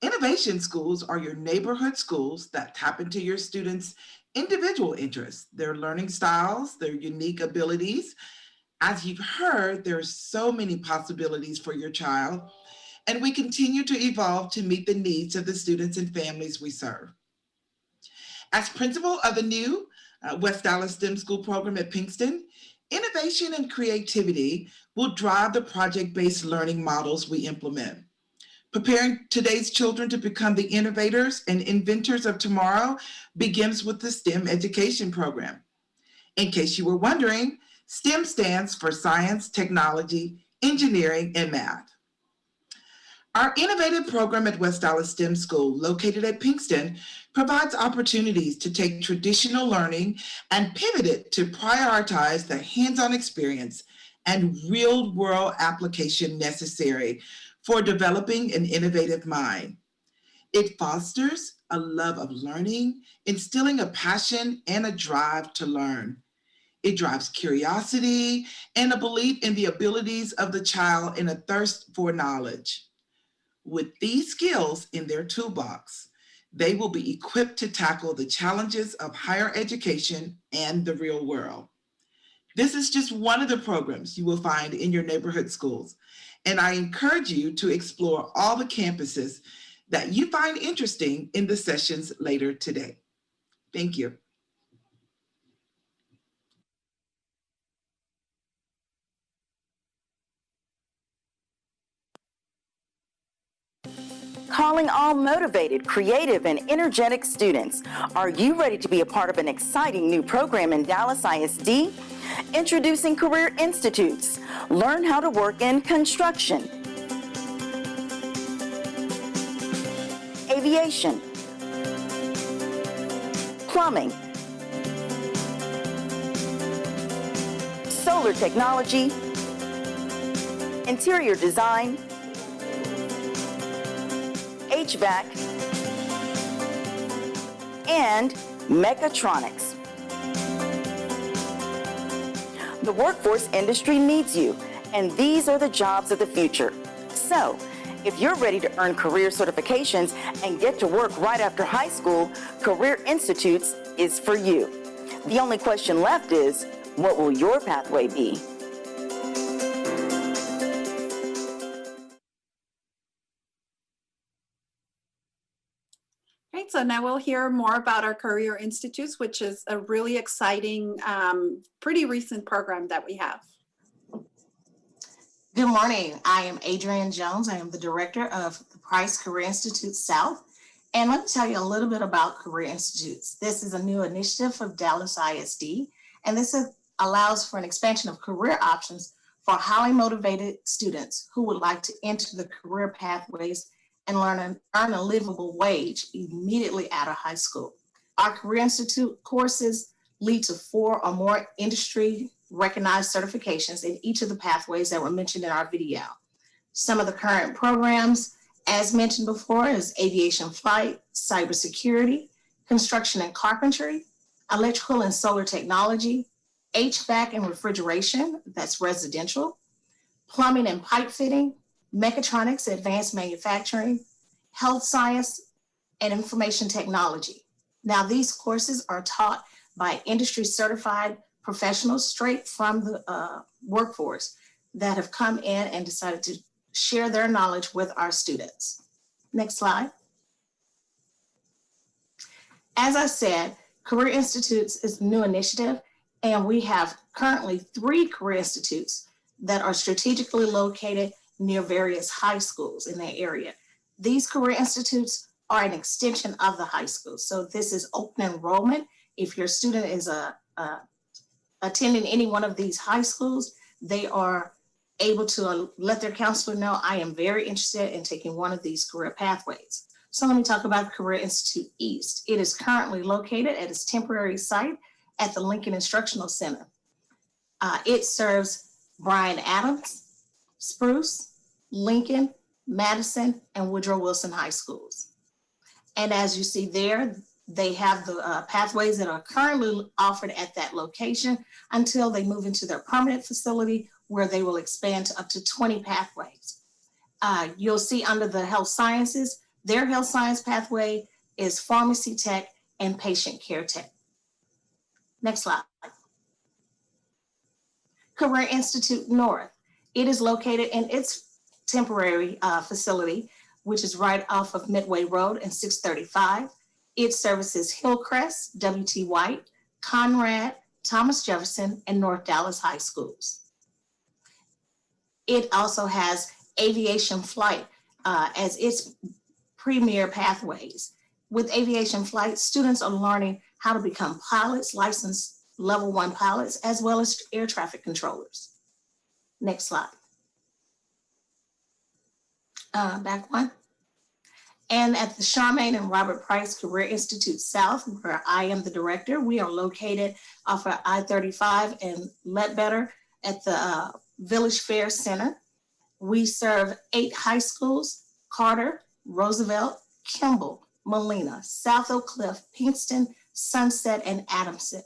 Innovation schools are your neighborhood schools that tap into your students' individual interests, their learning styles, their unique abilities. As you've heard, there are so many possibilities for your child, and we continue to evolve to meet the needs of the students and families we serve. As principal of the new West Dallas STEM School program at Pinkston, innovation and creativity will drive the project-based learning models we implement. Preparing today's children to become the innovators and inventors of tomorrow begins with the STEM education program. In case you were wondering, STEM stands for science, technology, engineering, and math. Our innovative program at West Dallas STEM School, located at Pinkston, provides opportunities to take traditional learning and pivot it to prioritize the hands-on experience and real-world application necessary for developing an innovative mind. It fosters a love of learning, instilling a passion and a drive to learn. It drives curiosity and a belief in the abilities of the child and a thirst for knowledge. With these skills in their toolbox, they will be equipped to tackle the challenges of higher education and the real world. This is just one of the programs you will find in your neighborhood schools, and I encourage you to explore all the campuses that you find interesting in the sessions later today. Thank you. Calling all motivated, creative, and energetic students. Are you ready to be a part of an exciting new program in Dallas ISD? Introducing Career Institutes. Learn how to work in construction, aviation, plumbing, solar technology, interior design, HVAC, and mechatronics. The workforce industry needs you, and these are the jobs of the future. So, if you're ready to earn career certifications and get to work right after high school, Career Institutes is for you. The only question left is, what will your pathway be? Right, so now we'll hear more about our Career Institutes, which is a really exciting, pretty recent program that we have. Good morning. I am Adrienne Jones. I am the director of the Price Career Institute South. And let me tell you a little bit about Career Institutes. This is a new initiative of Dallas ISD, and this allows for an expansion of career options for highly motivated students who would like to enter the career pathways and earn a livable wage immediately out of high school. Our Career Institute courses lead to 4 or more industry recognized certifications in each of the pathways that were mentioned in our video. Some of the current programs, as mentioned before, is aviation flight, cybersecurity, construction and carpentry, electrical and solar technology, HVAC and refrigeration, that's residential, plumbing and pipe fitting, mechatronics, advanced manufacturing, health science, and information technology. Now, these courses are taught by industry certified professionals straight from the workforce that have come in and decided to share their knowledge with our students. Next slide. As I said, Career Institutes is a new initiative, and we have currently 3 Career Institutes that are strategically located near various high schools in the area. These Career Institutes are an extension of the high school. So this is open enrollment. If your student is attending any one of these high schools, they are able to let their counselor know, I am very interested in taking one of these career pathways. So let me talk about Career Institute East. It is currently located at its temporary site at the Lincoln Instructional Center. It serves Bryan Adams, Spruce, Lincoln, Madison, and Woodrow Wilson High Schools. And as you see there, they have the pathways that are currently offered at that location until they move into their permanent facility where they will expand to up to 20 pathways. You'll see under the health sciences, their health science pathway is pharmacy tech and patient care tech. Next slide. Career Institute North. It is located in its temporary facility, which is right off of Midway Road and 635. It services Hillcrest, W.T. White, Conrad, Thomas Jefferson, and North Dallas High Schools. It also has aviation flight as its premier pathways. With aviation flight, students are learning how to become pilots, licensed level 1 pilots, as well as air traffic controllers. Next slide. Back one. And at the Charmaine and Robert Price Career Institute South, where I am the director, we are located off of I-35 and Ledbetter at the Village Fair Center. We serve 8 high schools: Carter, Roosevelt, Kimball, Molina, South Oak Cliff, Pinkston, Sunset, and Adamson.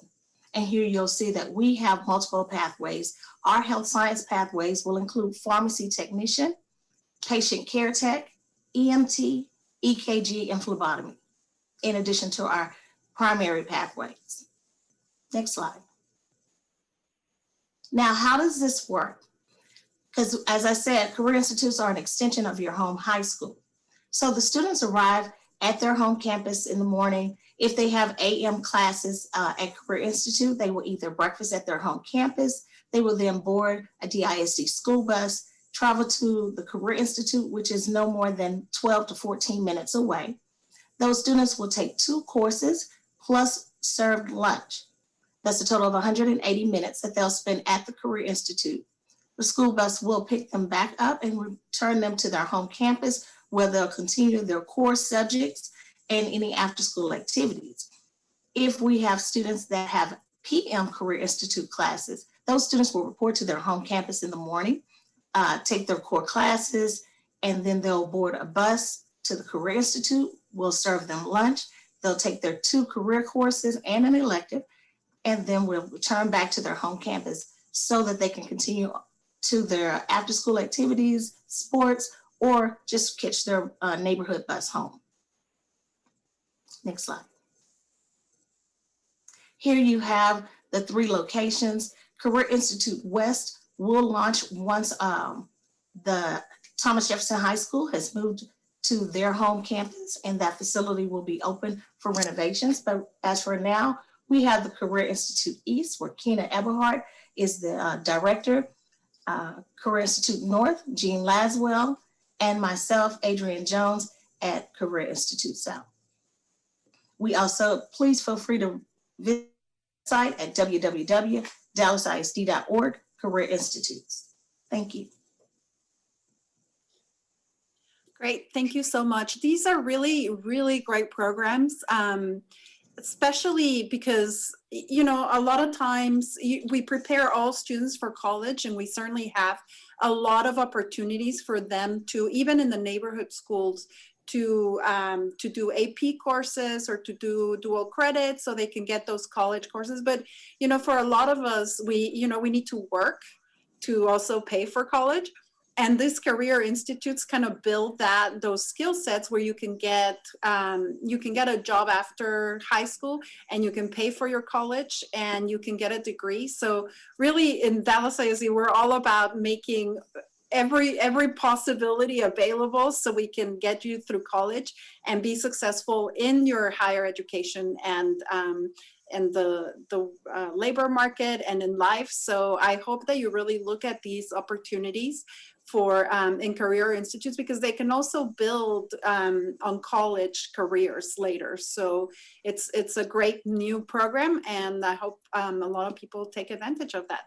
And here you'll see that we have multiple pathways. Our health science pathways will include pharmacy technician, patient care tech, EMT, EKG, and phlebotomy, in addition to our primary pathways. Next slide. Now, how does this work? Because as I said, Career Institutes are an extension of your home high school. So the students arrive at their home campus in the morning. If they have AM classes at Career Institute, they will eat their breakfast at their home campus. They will then board a DISD school bus, travel to the Career Institute, which is no more than 12 to 14 minutes away. Those students will take 2 courses plus served lunch. That's a total of 180 minutes that they'll spend at the Career Institute. The school bus will pick them back up and return them to their home campus, where they'll continue their core subjects and any after-school activities. If we have students that have PM Career Institute classes, those students will report to their home campus in the morning, take their core classes, and then they'll board a bus to the Career Institute. We'll serve them lunch. They'll take their 2 career courses and an elective, and then we'll return back to their home campus so that they can continue to their after-school activities, sports, or just catch their neighborhood bus home. Next slide. Here you have the 3 locations. Career Institute West will launch once the Thomas Jefferson High School has moved to their home campus, and that facility will be open for renovations. But as for now, we have the Career Institute East, where Keena Eberhardt is the director. Career Institute North, Jean Laswell, and myself, Adrienne Jones, at Career Institute South. We also, please feel free to visit the site at www.dallasisd.org, Career Institutes. Thank you. Great, thank you so much. These are really, really great programs. especially because, you know, a lot of times we prepare all students for college, and we certainly have a lot of opportunities for them to, even in the neighborhood schools, to do AP courses or to do dual credit so they can get those college courses. But, you know, for a lot of us, we need to work to also pay for college. And these career institutes kind of build those skill sets where you can get a job after high school, and you can pay for your college, and you can get a degree. So really, in Dallas ISD, we're all about making every possibility available so we can get you through college and be successful in your higher education and the labor market and in life. So I hope that you really look at these opportunities for in career institutes, because they can also build on college careers later. So it's a great new program, and I hope a lot of people take advantage of that.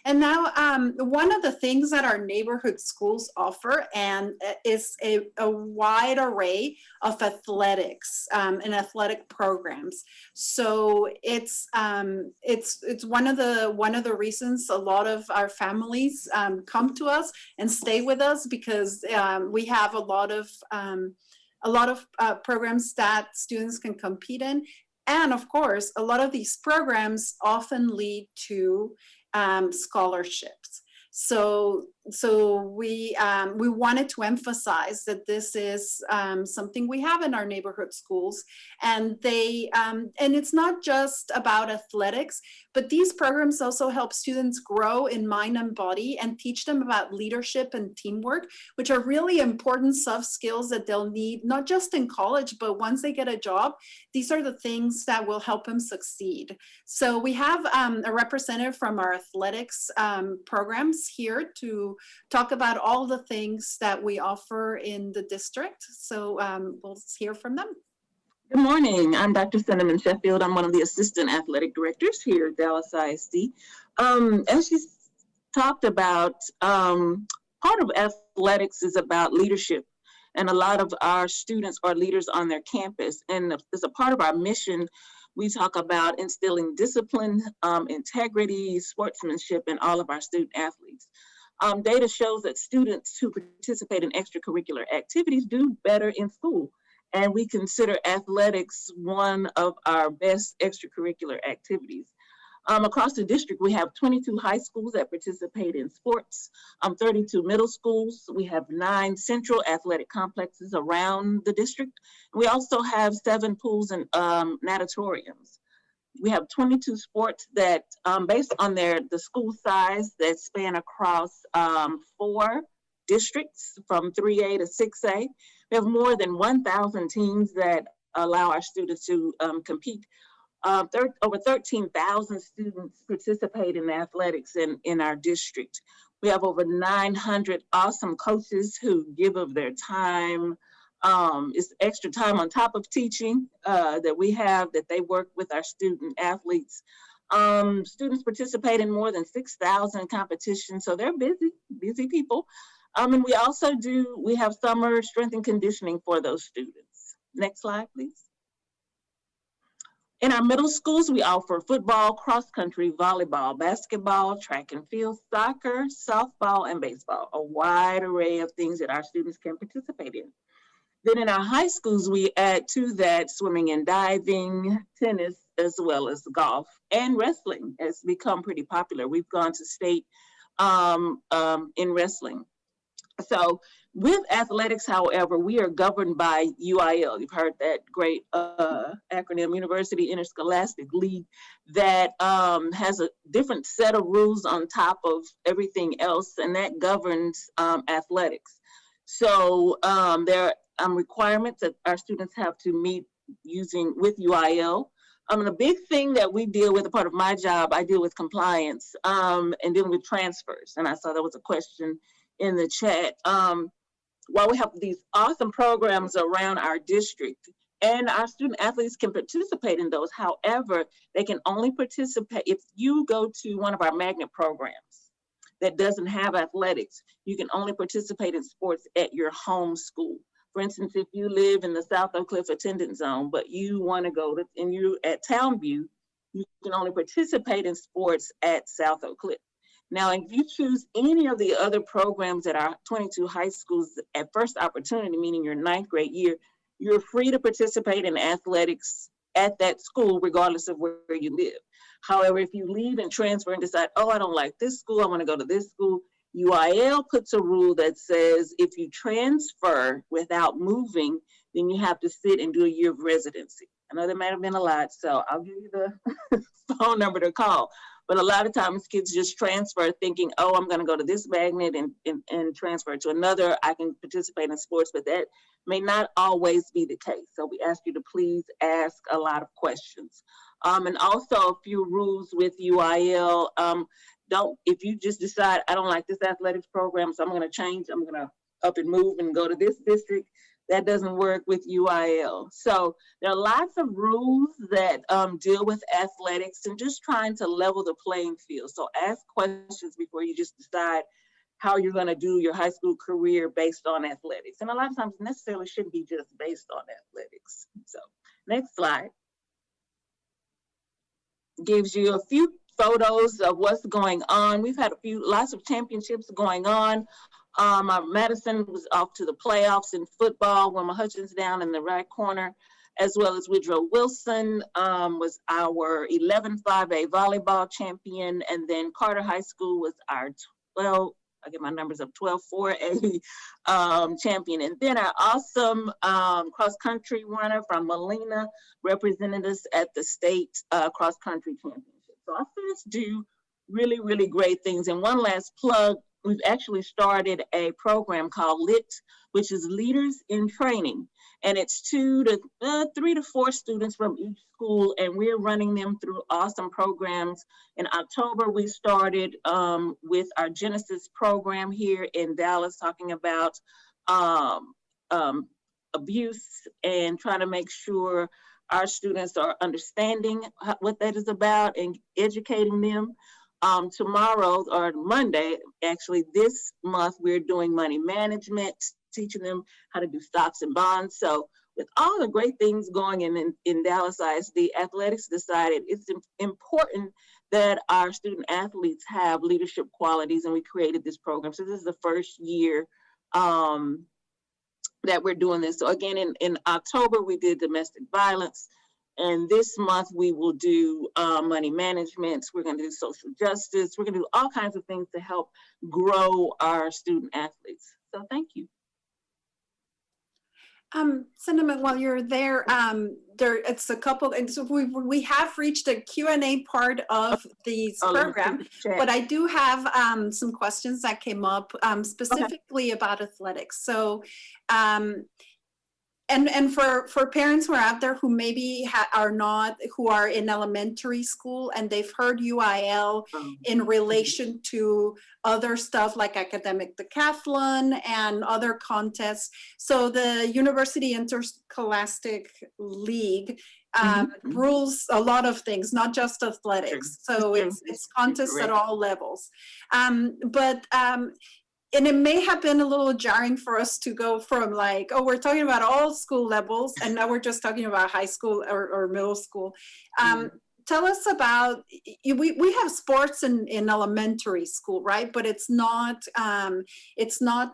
And now, one of the things that our neighborhood schools offer is a wide array of athletics and athletic programs. So it's one of the reasons a lot of our families come to us and stay with us, because we have a lot of programs that students can compete in. And of course, a lot of these programs often lead to scholarships. So we wanted to emphasize that this is something we have in our neighborhood schools, and and it's not just about athletics, but these programs also help students grow in mind and body and teach them about leadership and teamwork, which are really important soft skills that they'll need, not just in college, but once they get a job. These are the things that will help them succeed. So we have a representative from our athletics programs here to talk about all the things that we offer in the district. So we'll hear from them. Good morning. I'm Dr. Cinnamon Sheffield. I'm one of the assistant athletic directors here at Dallas ISD. As she talked about, part of athletics is about leadership. And a lot of our students are leaders on their campus. And as a part of our mission, we talk about instilling discipline, integrity, sportsmanship in all of our student athletes. Data shows that students who participate in extracurricular activities do better in school. And we consider athletics one of our best extracurricular activities. Across the district, we have 22 high schools that participate in sports, 32 middle schools. We have 9 central athletic complexes around the district. We also have 7 pools and natatoriums. We have 22 sports that, based on the school size, that span across 4 districts from 3A to 6A. We have more than 1,000 teams that allow our students to compete. Over 13,000 students participate in athletics in our district. We have over 900 awesome coaches who give of their time. It's extra time on top of teaching that we have, that they work with our student athletes. Students participate in more than 6,000 competitions, so they're busy people. And we have summer strength and conditioning for those students. Next slide, please. In our middle schools, we offer football, cross country, volleyball, basketball, track and field, soccer, softball, and baseball, a wide array of things that our students can participate in. Then in our high schools, we add to that swimming and diving, tennis, as well as golf, and wrestling has become pretty popular. We've gone to state in wrestling. So with athletics, however, we are governed by UIL. You've heard that great acronym, University Interscholastic League, that has a different set of rules on top of everything else, and that governs athletics. So there are requirements that our students have to meet with UIL. The big thing that we deal with, a part of my job, I deal with compliance and dealing with transfers. And I saw there was a question in the chat. While we have these awesome programs around our district, and our student athletes can participate in those, however, they can only participate if you go to one of our magnet programs that doesn't have athletics. You can only participate in sports at your home school. For instance, if you live in the South Oak Cliff attendance zone, but you want to go to, and you're at Townview, you can only participate in sports at South Oak Cliff. Now, if you choose any of the other programs at our 22 high schools at first opportunity, meaning your 9th grade year, you're free to participate in athletics at that school, regardless of where you live. However, if you leave and transfer and decide, oh, I don't like this school, I want to go to this school, UIL puts a rule that says if you transfer without moving, then you have to sit and do a year of residency. I know there might have been a lot, so I'll give you the phone number to call. But a lot of times kids just transfer thinking, oh, I'm going to go to this magnet and transfer to another. I can participate in sports, but that may not always be the case. So we ask you to please ask a lot of questions. And also a few rules with UIL. If you just decide, I don't like this athletics program, so I'm going to change, I'm going to up and move and go to this district, that doesn't work with UIL. So there are lots of rules that deal with athletics and just trying to level the playing field. So ask questions before you just decide how you're going to do your high school career based on athletics. And a lot of times necessarily shouldn't be just based on athletics. So next slide. Gives you a few photos of what's going on. We've had lots of championships going on. Madison was off to the playoffs in football. Wilma Hutchins down in the right corner, as well as Woodrow Wilson was our 11-5A volleyball champion. And then Carter High School was our 12, I get my numbers up, 12-4A champion. And then our awesome cross-country runner from Molina represented us at the state cross-country championship. So our students do really, really great things. And one last plug, we've actually started a program called LIT, which is Leaders in Training. And it's 3 to 4 students from each school, and we're running them through awesome programs. In October, we started with our Genesis program here in Dallas, talking about abuse and trying to make sure our students are understanding what that is about and educating them. Tomorrow or Monday, actually this month, we're doing money management, teaching them how to do stocks and bonds. So with all the great things going in Dallas ISD, athletics decided it's important that our student athletes have leadership qualities, and we created this program. So this is the first year that we're doing this. So again, in October, we did domestic violence. And this month we will do money management. We're going to do social justice. We're going to do all kinds of things to help grow our student athletes. So thank you. Cinnamon, while you're there, it's a couple, and so we have reached the Q&A part of these program, but I do have some questions that came up specifically about athletics. So, and for parents who are out there who maybe who are in elementary school and they've heard UIL in relation to other stuff like academic decathlon and other contests. So the University Interscholastic League rules a lot of things, not just athletics. So it's contests at all levels. And it may have been a little jarring for us to go from like, oh, we're talking about all school levels, and now we're just talking about high school or middle school. Tell us about, we have sports in elementary school, right? But it's not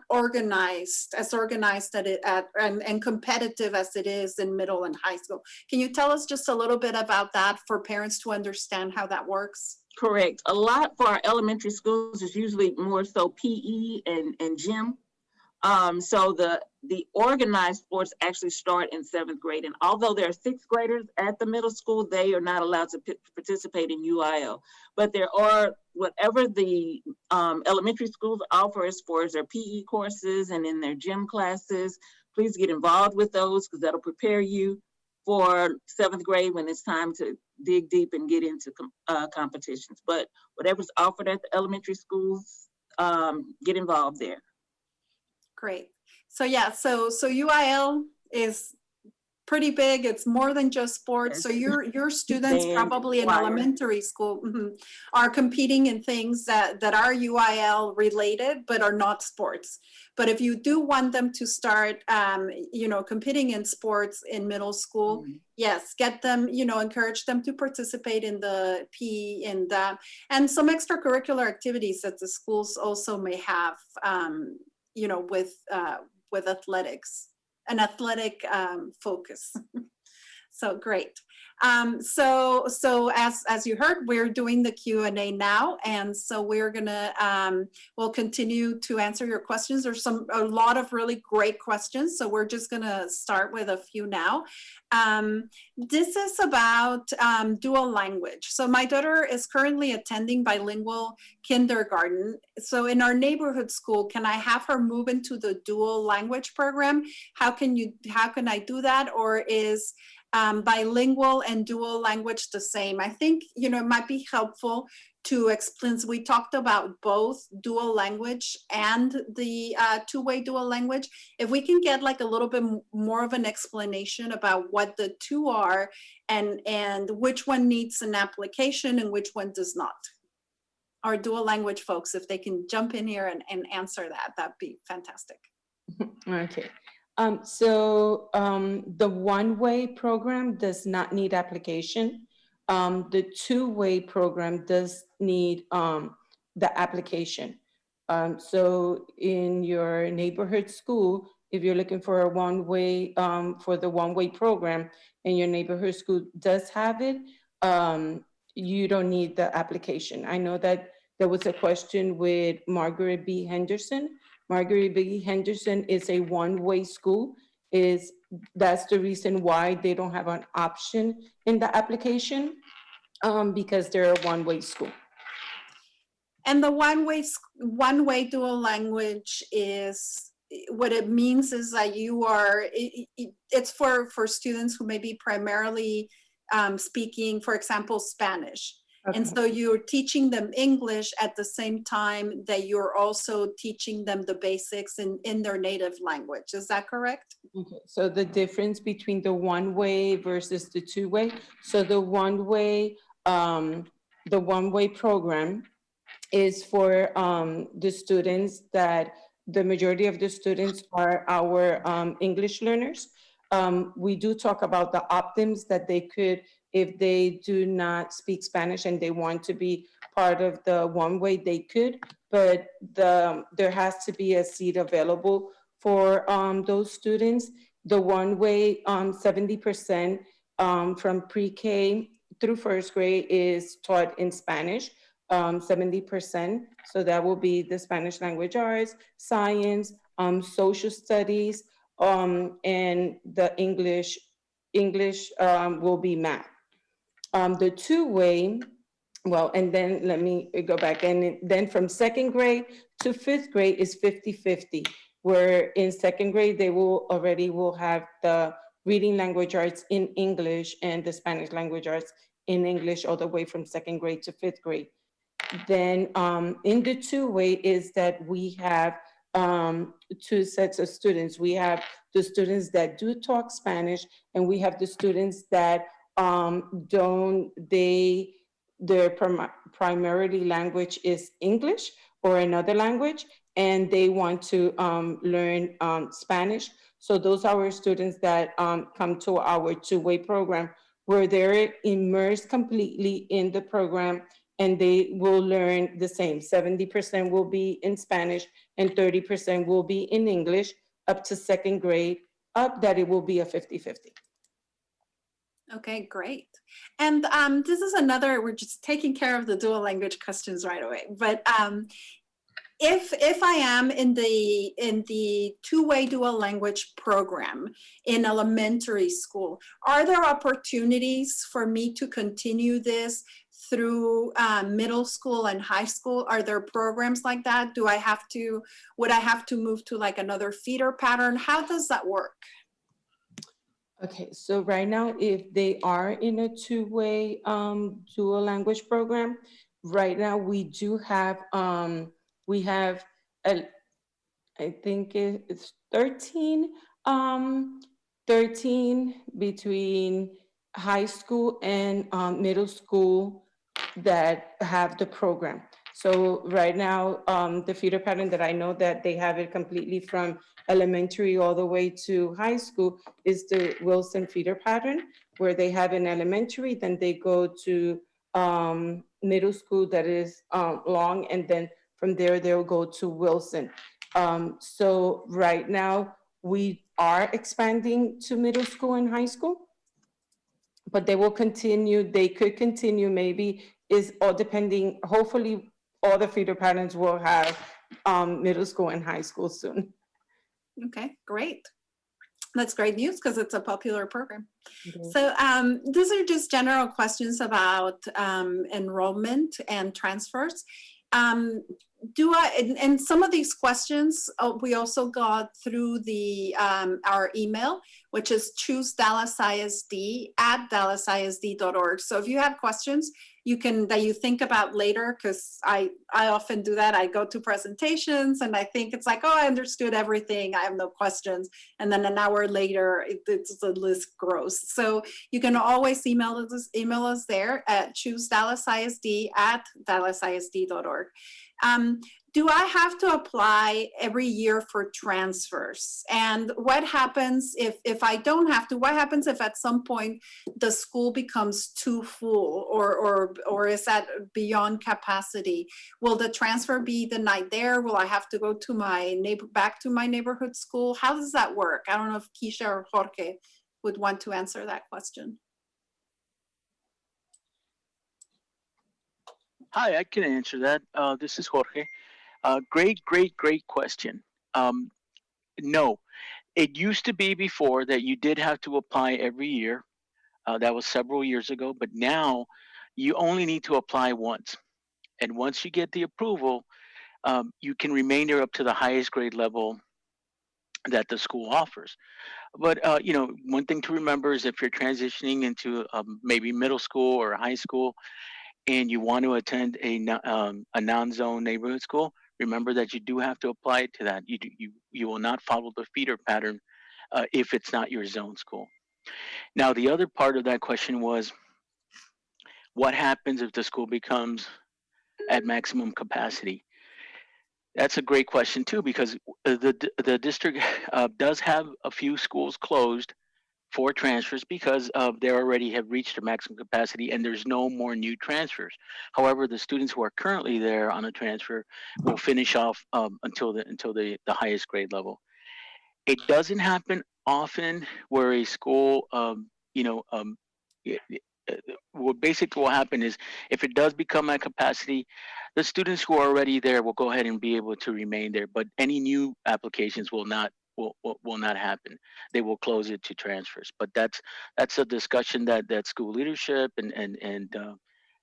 organized and competitive as it is in middle and high school. Can you tell us just a little bit about that for parents to understand how that works? Correct. A lot for our elementary schools is usually more so PE and gym. So the organized sports actually start in 7th grade. And although there are 6th graders at the middle school, they are not allowed to participate in UIL. But there are, whatever the elementary schools offer as far as their PE courses and in their gym classes, please get involved with those, because that'll prepare you for 7th grade when it's time to dig deep and get into competitions. But whatever's offered at the elementary schools, get involved there. Great. So yeah, so UIL is pretty big. It's more than just sports. So your students Band, probably in choir. elementary school are competing in things that are UIL related, but are not sports. But if you do want them to start, competing in sports in middle school, yes, get them, encourage them to participate in the PE and some extracurricular activities that the schools also may have, with athletics, an athletic focus. So great. So as you heard, we're doing the Q&A now, and so we're gonna we'll continue to answer your questions. There's a lot of really great questions, so we're just gonna start with a few now. This is about dual language. So my daughter is currently attending bilingual kindergarten. So in our neighborhood school, can I have her move into the dual language program? How can I do that? Or is bilingual and dual language the same? I think, it might be helpful to explain. We talked about both dual language and the two-way dual language. If we can get like a little bit more of an explanation about what the two are and which one needs an application and which one does not. Our dual language folks, if they can jump in here and answer that'd be fantastic. Okay. The one-way program does not need application. The two-way program does need the application. So in your neighborhood school, if you're looking for a one-way, for the one-way program, and your neighborhood school does have it, you don't need the application. I know that there was a question with Margaret B. Henderson. Margaret B. Henderson is a one-way school. That's the reason why they don't have an option in the application, because they're a one-way school. And the one-way dual language is, what it means is that it's for students who may be primarily speaking, for example, Spanish. Okay. And so you're teaching them English at the same time that you're also teaching them the basics in their native language. Is that correct? Okay. So the difference between the one-way versus the two-way. So the one-way program is for the students that the majority of the students are our English learners. We do talk about the opt-ins that they could, if they do not speak Spanish and they want to be part of the one-way, they could, but there has to be a seat available for those students. The one-way, 70% from pre-K through first grade is taught in Spanish, 70%. So that will be the Spanish language arts, science, social studies, and the English will be math. The two-way, and then let me go back. And then from second grade to fifth grade is 50-50, where in second grade, they will have the reading language arts in English and the Spanish language arts in English all the way from second grade to fifth grade. Then in the two-way is that we have two sets of students. We have the students that do talk Spanish, and we have the students that their primarily language is English or another language, and they want to learn Spanish. So those are our students that come to our two-way program, where they're immersed completely in the program, and they will learn the same. 70% will be in Spanish and 30% will be in English up to second grade, that it will be a 50-50. Okay, great. And this is we're just taking care of the dual language questions right away. But if I am in the two-way dual language program in elementary school, are there opportunities for me to continue this through middle school and high school? Are there programs like that? Would I have to move to like another feeder pattern? How does that work? Okay, so right now, if they are in a two-way dual language program, right now we do have, I think it's 13 13 between high school and middle school that have the program. So right now, the feeder pattern that I know that they have it completely from elementary all the way to high school is the Wilson feeder pattern, where they have in elementary, then they go to middle school that is long, and then from there they'll go to Wilson. So right now we are expanding to middle school and high school, but they will continue, they could continue, maybe is all depending, hopefully all the feeder patterns will have middle school and high school soon. Okay, great. That's great news because it's a popular program. Mhm. So these are just general questions about enrollment and transfers. And some of these questions we also got through the our email, which is choosedallasisd@dallasisd.org. So if you have questions that you think about later, because I often do that. I go to presentations and I think it's like, oh, I understood everything. I have no questions. And then an hour later, the list grows. So you can always email us there at choosedallasisd@dallasisd.org. Do I have to apply every year for transfers? And what happens if I don't have to? What happens if at some point the school becomes too full, or is that beyond capacity? Will the transfer be the night there? Will I have to go to back to my neighborhood school? How does that work? I don't know if Keisha or Jorge would want to answer that question. Hi, I can answer that. This is Jorge. Great question. No, it used to be before that you did have to apply every year. That was several years ago, but now you only need to apply once. And once you get the approval, you can remain there up to the highest grade level that the school offers. But one thing to remember is if you're transitioning into maybe middle school or high school, and you want to attend a non-zone neighborhood school, remember that you do have to apply to that. You will not follow the feeder pattern if it's not your zone school. Now, the other part of that question was, what happens if the school becomes at maximum capacity? That's a great question too, because the district does have a few schools closed for transfers because they already have reached their maximum capacity and there's no more new transfers. However, the students who are currently there on a transfer will finish off until the highest grade level. It doesn't happen often where a school, what basically will happen is if it does become at capacity, the students who are already there will go ahead and be able to remain there. But any new applications will not happen. They will close it to transfers. But that's a discussion that school leadership and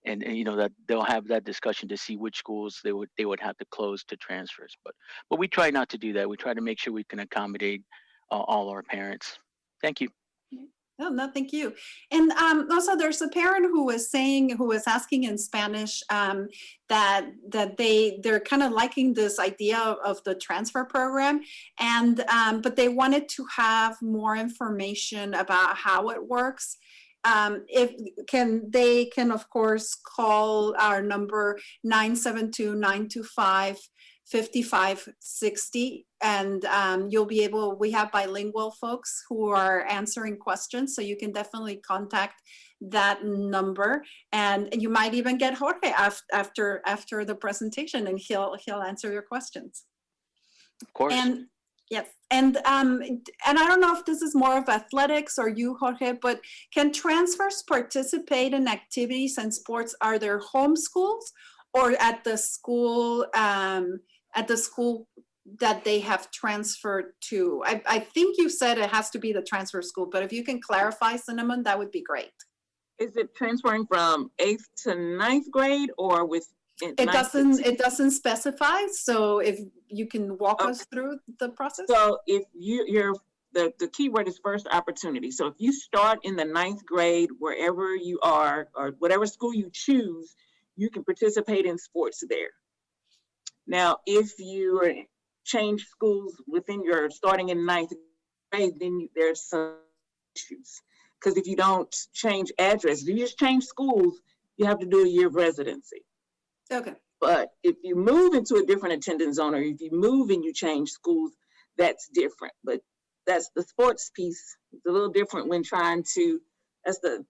that they'll have that discussion to see which schools they would have to close to transfers. But we try not to do that. We try to make sure we can accommodate all our parents. Thank you. No, thank you. And also there's a parent who was asking in Spanish that they're kind of liking this idea of the transfer program, and but they wanted to have more information about how it works. They can of course call our number 972-925-5560, and we have bilingual folks who are answering questions, so you can definitely contact that number, and you might even get Jorge after the presentation, and he'll answer your questions. Of course. And yes, and I don't know if this is more of athletics or you, Jorge, but can transfers participate in activities and sports? Are there home schools or at the school that they have transferred to? I think you said it has to be the transfer school, but if you can clarify, Cinnamon, that would be great. Is it transferring from 8th to 9th grade or with? It doesn't specify, so if you can walk us through the process. So if the key word is first opportunity. So if you start in the 9th grade, wherever you are, or whatever school you choose, you can participate in sports there. Now, if you change schools within your starting in 9th grade, then there's some issues. Because if you don't change address, if you just change schools, you have to do a year of residency. Okay. But if you move into a different attendance zone, or if you move and you change schools, that's different. But that's the sports piece. It's a little different when trying to, that's the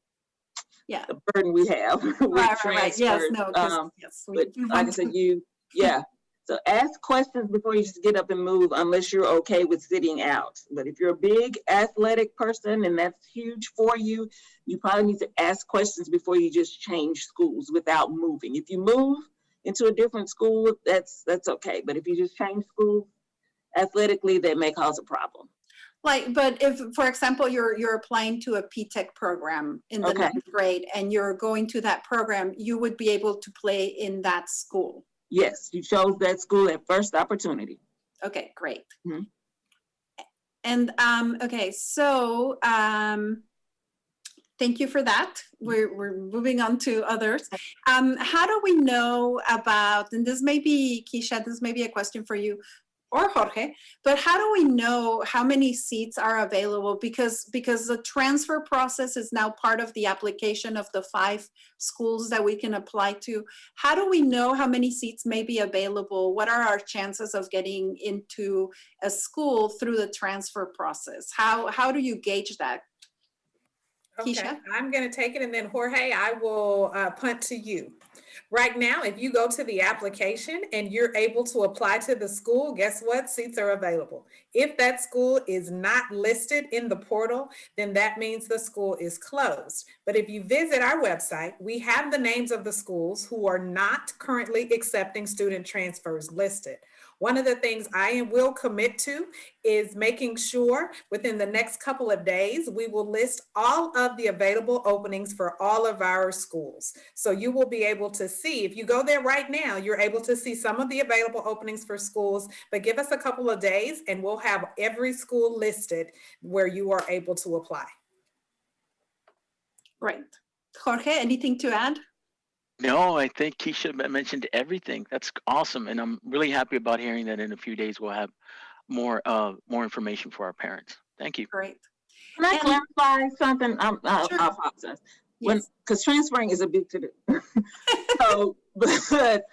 burden we have with Right. Yes, transfers. no, yes. But like I said, so ask questions before you just get up and move, unless you're okay with sitting out. But if you're a big athletic person and that's huge for you, you probably need to ask questions before you just change schools without moving. If you move into a different school, that's okay. But if you just change schools athletically, that may cause a problem. Like, but if, for example, you're applying to a P-TECH program in the 9th grade and you're going to that program, you would be able to play in that school. Yes, you chose that school at first opportunity. Okay, great. Mm-hmm. And okay, so thank you for that. We're moving on to others. How do we know about, and this may be, Keisha, this may be a question for you or Jorge, but how do we know how many seats are available? Because the transfer process is now part of the application of the 5 schools that we can apply to. How do we know how many seats may be available? What are our chances of getting into a school through the transfer process? How do you gauge that? Okay, Keisha? I'm going to take it, and then Jorge, I will punt to you. Right now, if you go to the application and you're able to apply to the school, guess what? Seats are available. If that school is not listed in the portal, then that means the school is closed. But if you visit our website, we have the names of the schools who are not currently accepting student transfers listed. One of the things I will commit to is making sure within the next couple of days, we will list all of the available openings for all of our schools. So you will be able to see, if you go there right now, you're able to see some of the available openings for schools, but give us a couple of days and we'll have every school listed where you are able to apply. Right. Jorge, anything to add? No, I think Keisha mentioned everything. That's awesome. And I'm really happy about hearing that in a few days we'll have more information for our parents. Thank you. Great. Can I clarify something? I apologize. Because transferring is a big to do. So, but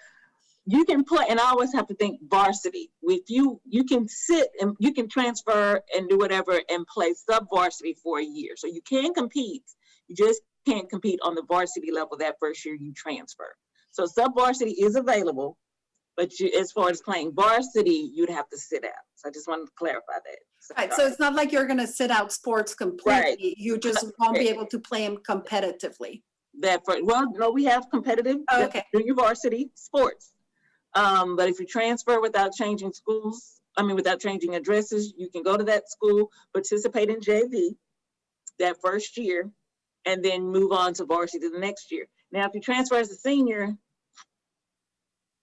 you can play, and I always have to think varsity. With you can sit and you can transfer and do whatever and play sub-varsity for a year. So you can compete. You just can't compete on the varsity level that first year you transfer. So sub-varsity is available, but as far as playing varsity, you'd have to sit out. So I just wanted to clarify that. Right, so it's not like you're going to sit out sports completely. Right. You just won't be able to play them competitively. No, we have competitive junior varsity sports. But if you transfer without changing schools, without changing addresses, you can go to that school, participate in JV that first year, and then move on to varsity the next year. Now, if you transfer as a senior,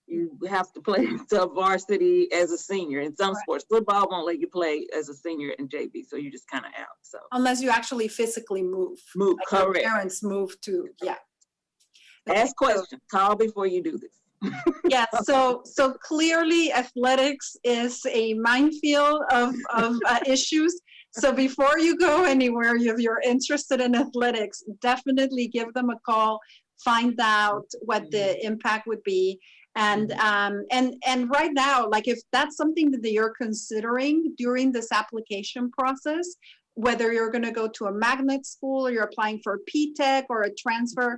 you have to play sub varsity as a senior in some sports. Football won't let you play as a senior in JV, so you're just kind of out. So unless you actually physically move. Like correct. Your parents move to, yeah. Okay, ask questions. Call before you do this. Yeah, so clearly athletics is a minefield of issues. So before you go anywhere, if you're interested in athletics, definitely give them a call, find out what the impact would be. And right now, like if that's something that you're considering during this application process, whether you're going to go to a magnet school or you're applying for a P-TECH or a transfer,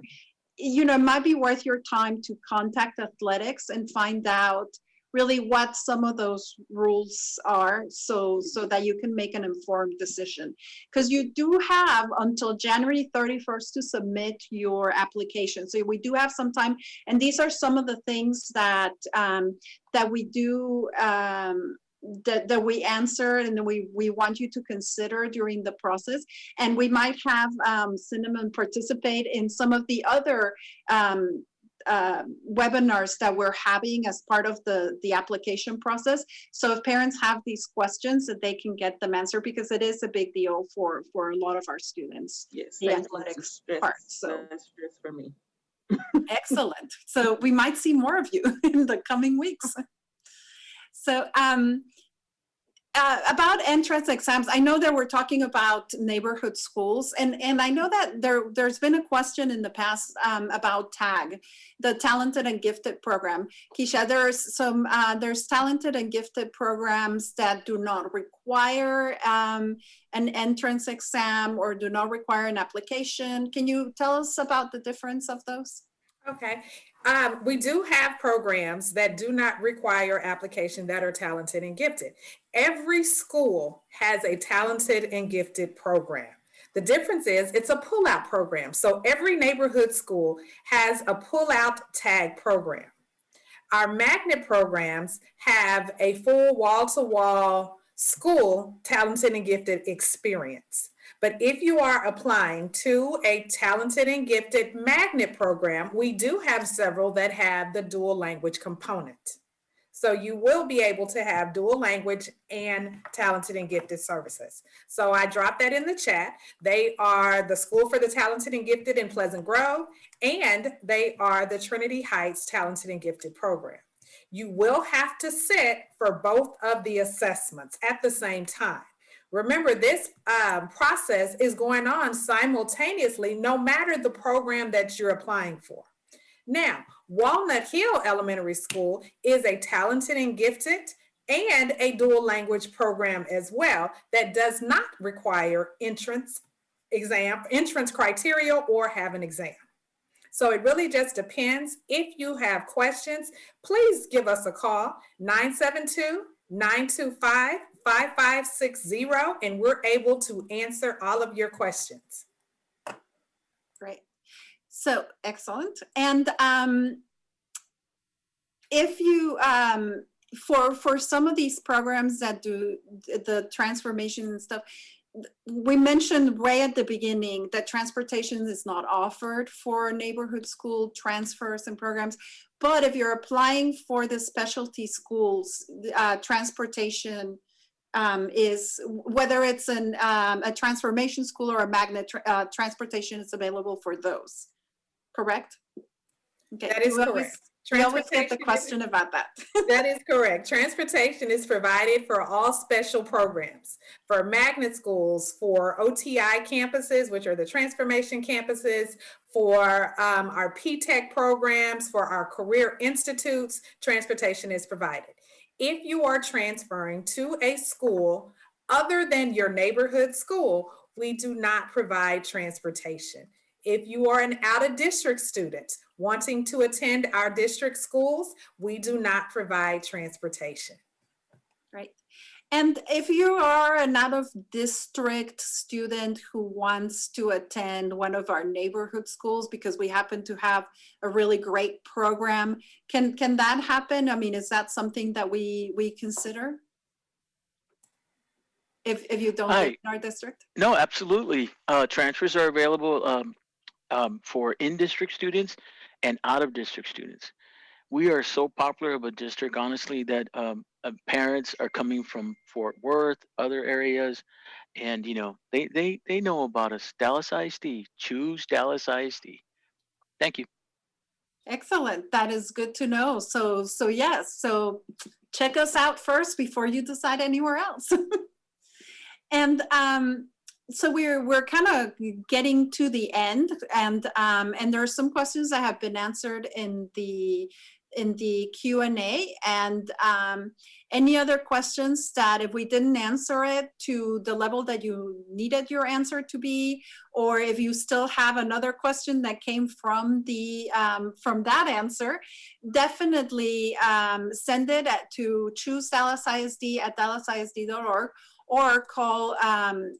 it might be worth your time to contact athletics and find out really what some of those rules are so that you can make an informed decision. Because you do have until January 31st to submit your application. So we do have some time, and these are some of the things that we do that we answer and we want you to consider during the process. And we might have Cinnamon participate in some of the other webinars that we're having as part of the application process. So if parents have these questions, that they can get them answered, because it is a big deal for a lot of our students. Yes, the athletics part. So that's stress for me. Excellent. So we might see more of you in the coming weeks. So about entrance exams, I know that we're talking about neighborhood schools, and I know that there's been a question in the past about TAG, the Talented and Gifted program. Keisha, there's talented and gifted programs that do not require an entrance exam or do not require an application. Can you tell us about the difference of those? Okay. We do have programs that do not require application that are talented and gifted. Every school has a talented and gifted program. The difference is it's a pull-out program. So every neighborhood school has a pull-out tag program. Our magnet programs have a full wall-to-wall school talented and gifted experience. But if you are applying to a talented and gifted magnet program, we do have several that have the dual language component. So you will be able to have dual language and talented and gifted services. So I dropped that in the chat. They are the School for the Talented and Gifted in Pleasant Grove, and they are the Trinity Heights Talented and Gifted program. You will have to sit for both of the assessments at the same time. Remember, this process is going on simultaneously, no matter the program that you're applying for. Now, Walnut Hill Elementary School is a talented and gifted and a dual language program as well that does not require entrance criteria or have an exam. So it really just depends. If you have questions, please give us a call, 972-925-5560, and we're able to answer all of your questions. Great. So excellent. And if you, for some of these programs that do the transformation and stuff, we mentioned right at the beginning that transportation is not offered for neighborhood school transfers and programs. But if you're applying for the specialty schools, transportation is, whether it's a transformation school or a magnet, transportation is available for those. Correct? Okay. That is correct. We always get the question about that. That is correct. Transportation is provided for all special programs, for magnet schools, for OTI campuses, which are the transformation campuses, for our P-TECH programs, for our career institutes, transportation is provided. If you are transferring to a school other than your neighborhood school, we do not provide transportation. If you are an out-of-district student wanting to attend our district schools, we do not provide transportation. Right. And if you are an out-of-district student who wants to attend one of our neighborhood schools because we happen to have a really great program, can that happen? I mean, is that something that we consider? If you don't live in our district? No, absolutely. Transfers are available for in-district students and out-of-district students. We are so popular of a district, honestly, that parents are coming from Fort Worth, other areas, and they know about us. Dallas ISD, choose Dallas ISD. Thank you. Excellent. That is good to know. So yes. So check us out first before you decide anywhere else. And so we're kind of getting to the end, and there are some questions that have been answered in the Q&A, and any other questions that if we didn't answer it to the level that you needed your answer to be, or if you still have another question that came from from that answer, definitely send it to choosedallasisd@dallasisd.org, or call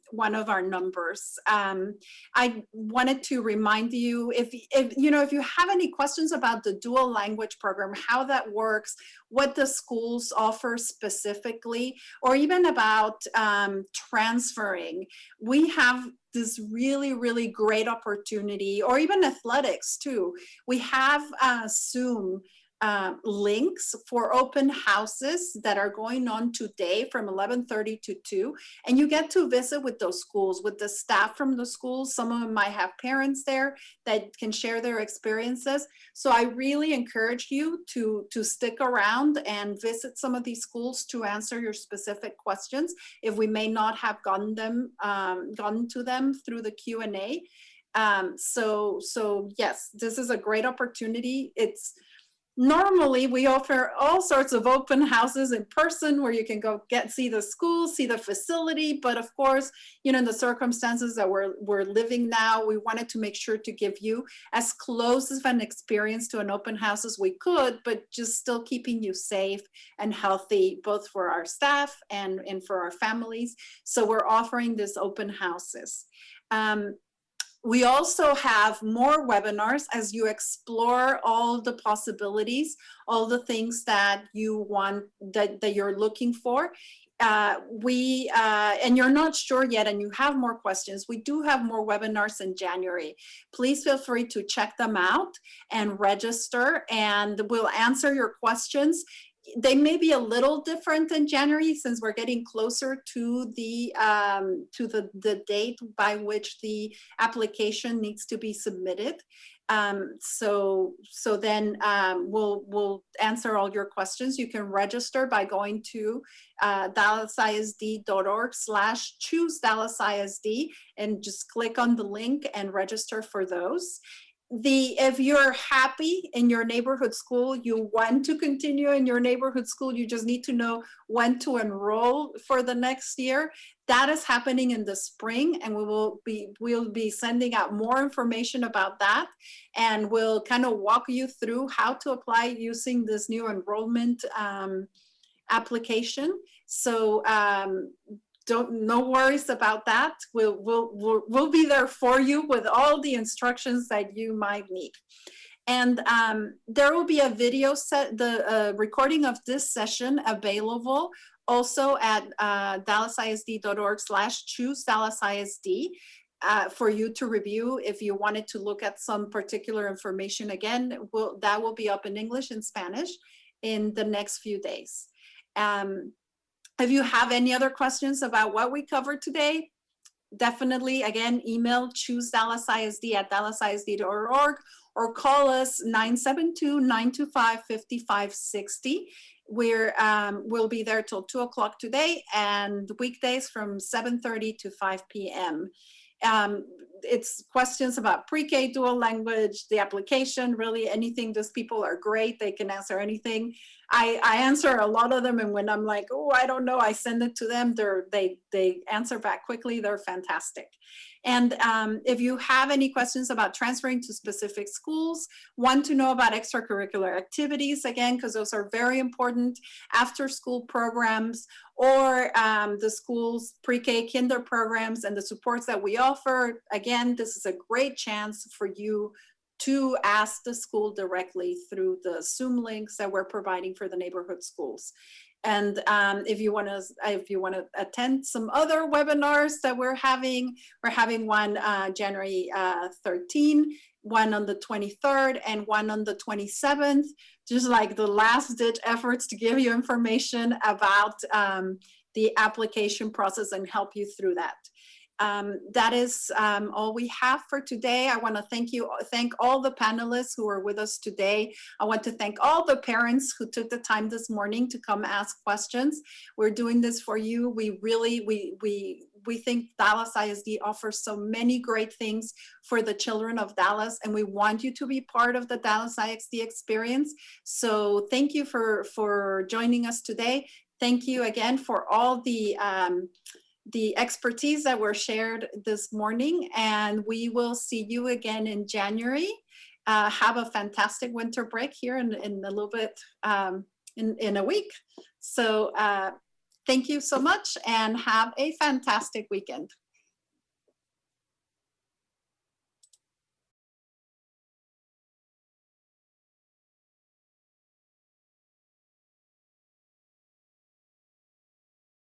one of our numbers. I wanted to remind you, if you have any questions about the dual language program, how that works, what the schools offer specifically, or even about transferring, we have this really, really great opportunity, or even athletics too. We have Zoom links for open houses that are going on today from 11:30 to 2, and you get to visit with those schools, with the staff from the schools. Some of them might have parents there that can share their experiences. So I really encourage you to stick around and visit some of these schools to answer your specific questions if we may not have gotten to them through the Q&A. So yes, this is a great opportunity. Normally, we offer all sorts of open houses in person where you can go see the school, see the facility. But of course, in the circumstances that we're living now, we wanted to make sure to give you as close of an experience to an open house as we could, but just still keeping you safe and healthy, both for our staff and for our families. So we're offering this open houses. We also have more webinars as you explore all the possibilities, all the things that you want, that you're looking for. And you're not sure yet and you have more questions, we do have more webinars in January. Please feel free to check them out and register, and we'll answer your questions. They may be a little different in January since we're getting closer to the date by which the application needs to be submitted. So then we'll answer all your questions. You can register by going to dallasisd.org/choose-dallasisd and just click on the link and register for those. If you're happy in your neighborhood school, you want to continue in your neighborhood school, you just need to know when to enroll for the next year. That is happening in the spring, and we'll be sending out more information about that, and we'll kind of walk you through how to apply using this new enrollment application. So no worries about that. We'll be there for you with all the instructions that you might need. And there will be a video recording of this session available also at dallasisd.org/choose-dallasisd for you to review if you wanted to look at some particular information. Again, that will be up in English and Spanish in the next few days. If you have any other questions about what we covered today, definitely, again, email choose-dallasisd@dallasisd.org or call us 972-925-5560. We'll be there till 2 o'clock today, and weekdays from 7:30 to 5 p.m. It's questions about pre-K dual language, the application, really anything. Those people are great. They can answer anything. I answer a lot of them, and when I'm like, oh, I don't know, I send it to them. They answer back quickly. They're fantastic. And if you have any questions about transferring to specific schools, want to know about extracurricular activities, again, because those are very important, after school programs, or the school's pre-K kinder programs and the supports that we offer, again, this is a great chance for you to ask the school directly through the Zoom links that we're providing for the neighborhood schools. And if you want to attend some other webinars that we're having one January 13, one on the 23rd, and one on the 27th, just like the last ditch efforts to give you information about the application process and help you through that. That is all we have for today. I want to thank all the panelists who are with us today. I want to thank all the parents who took the time this morning to come ask questions. We're doing this for you. We think Dallas ISD offers so many great things for the children of Dallas, and we want you to be part of the Dallas ISD experience. So thank you for joining us today. Thank you again for all the expertise that were shared this morning, and we will see you again in January. Have a fantastic winter break here in a little bit, in a week. So thank you so much, and have a fantastic weekend.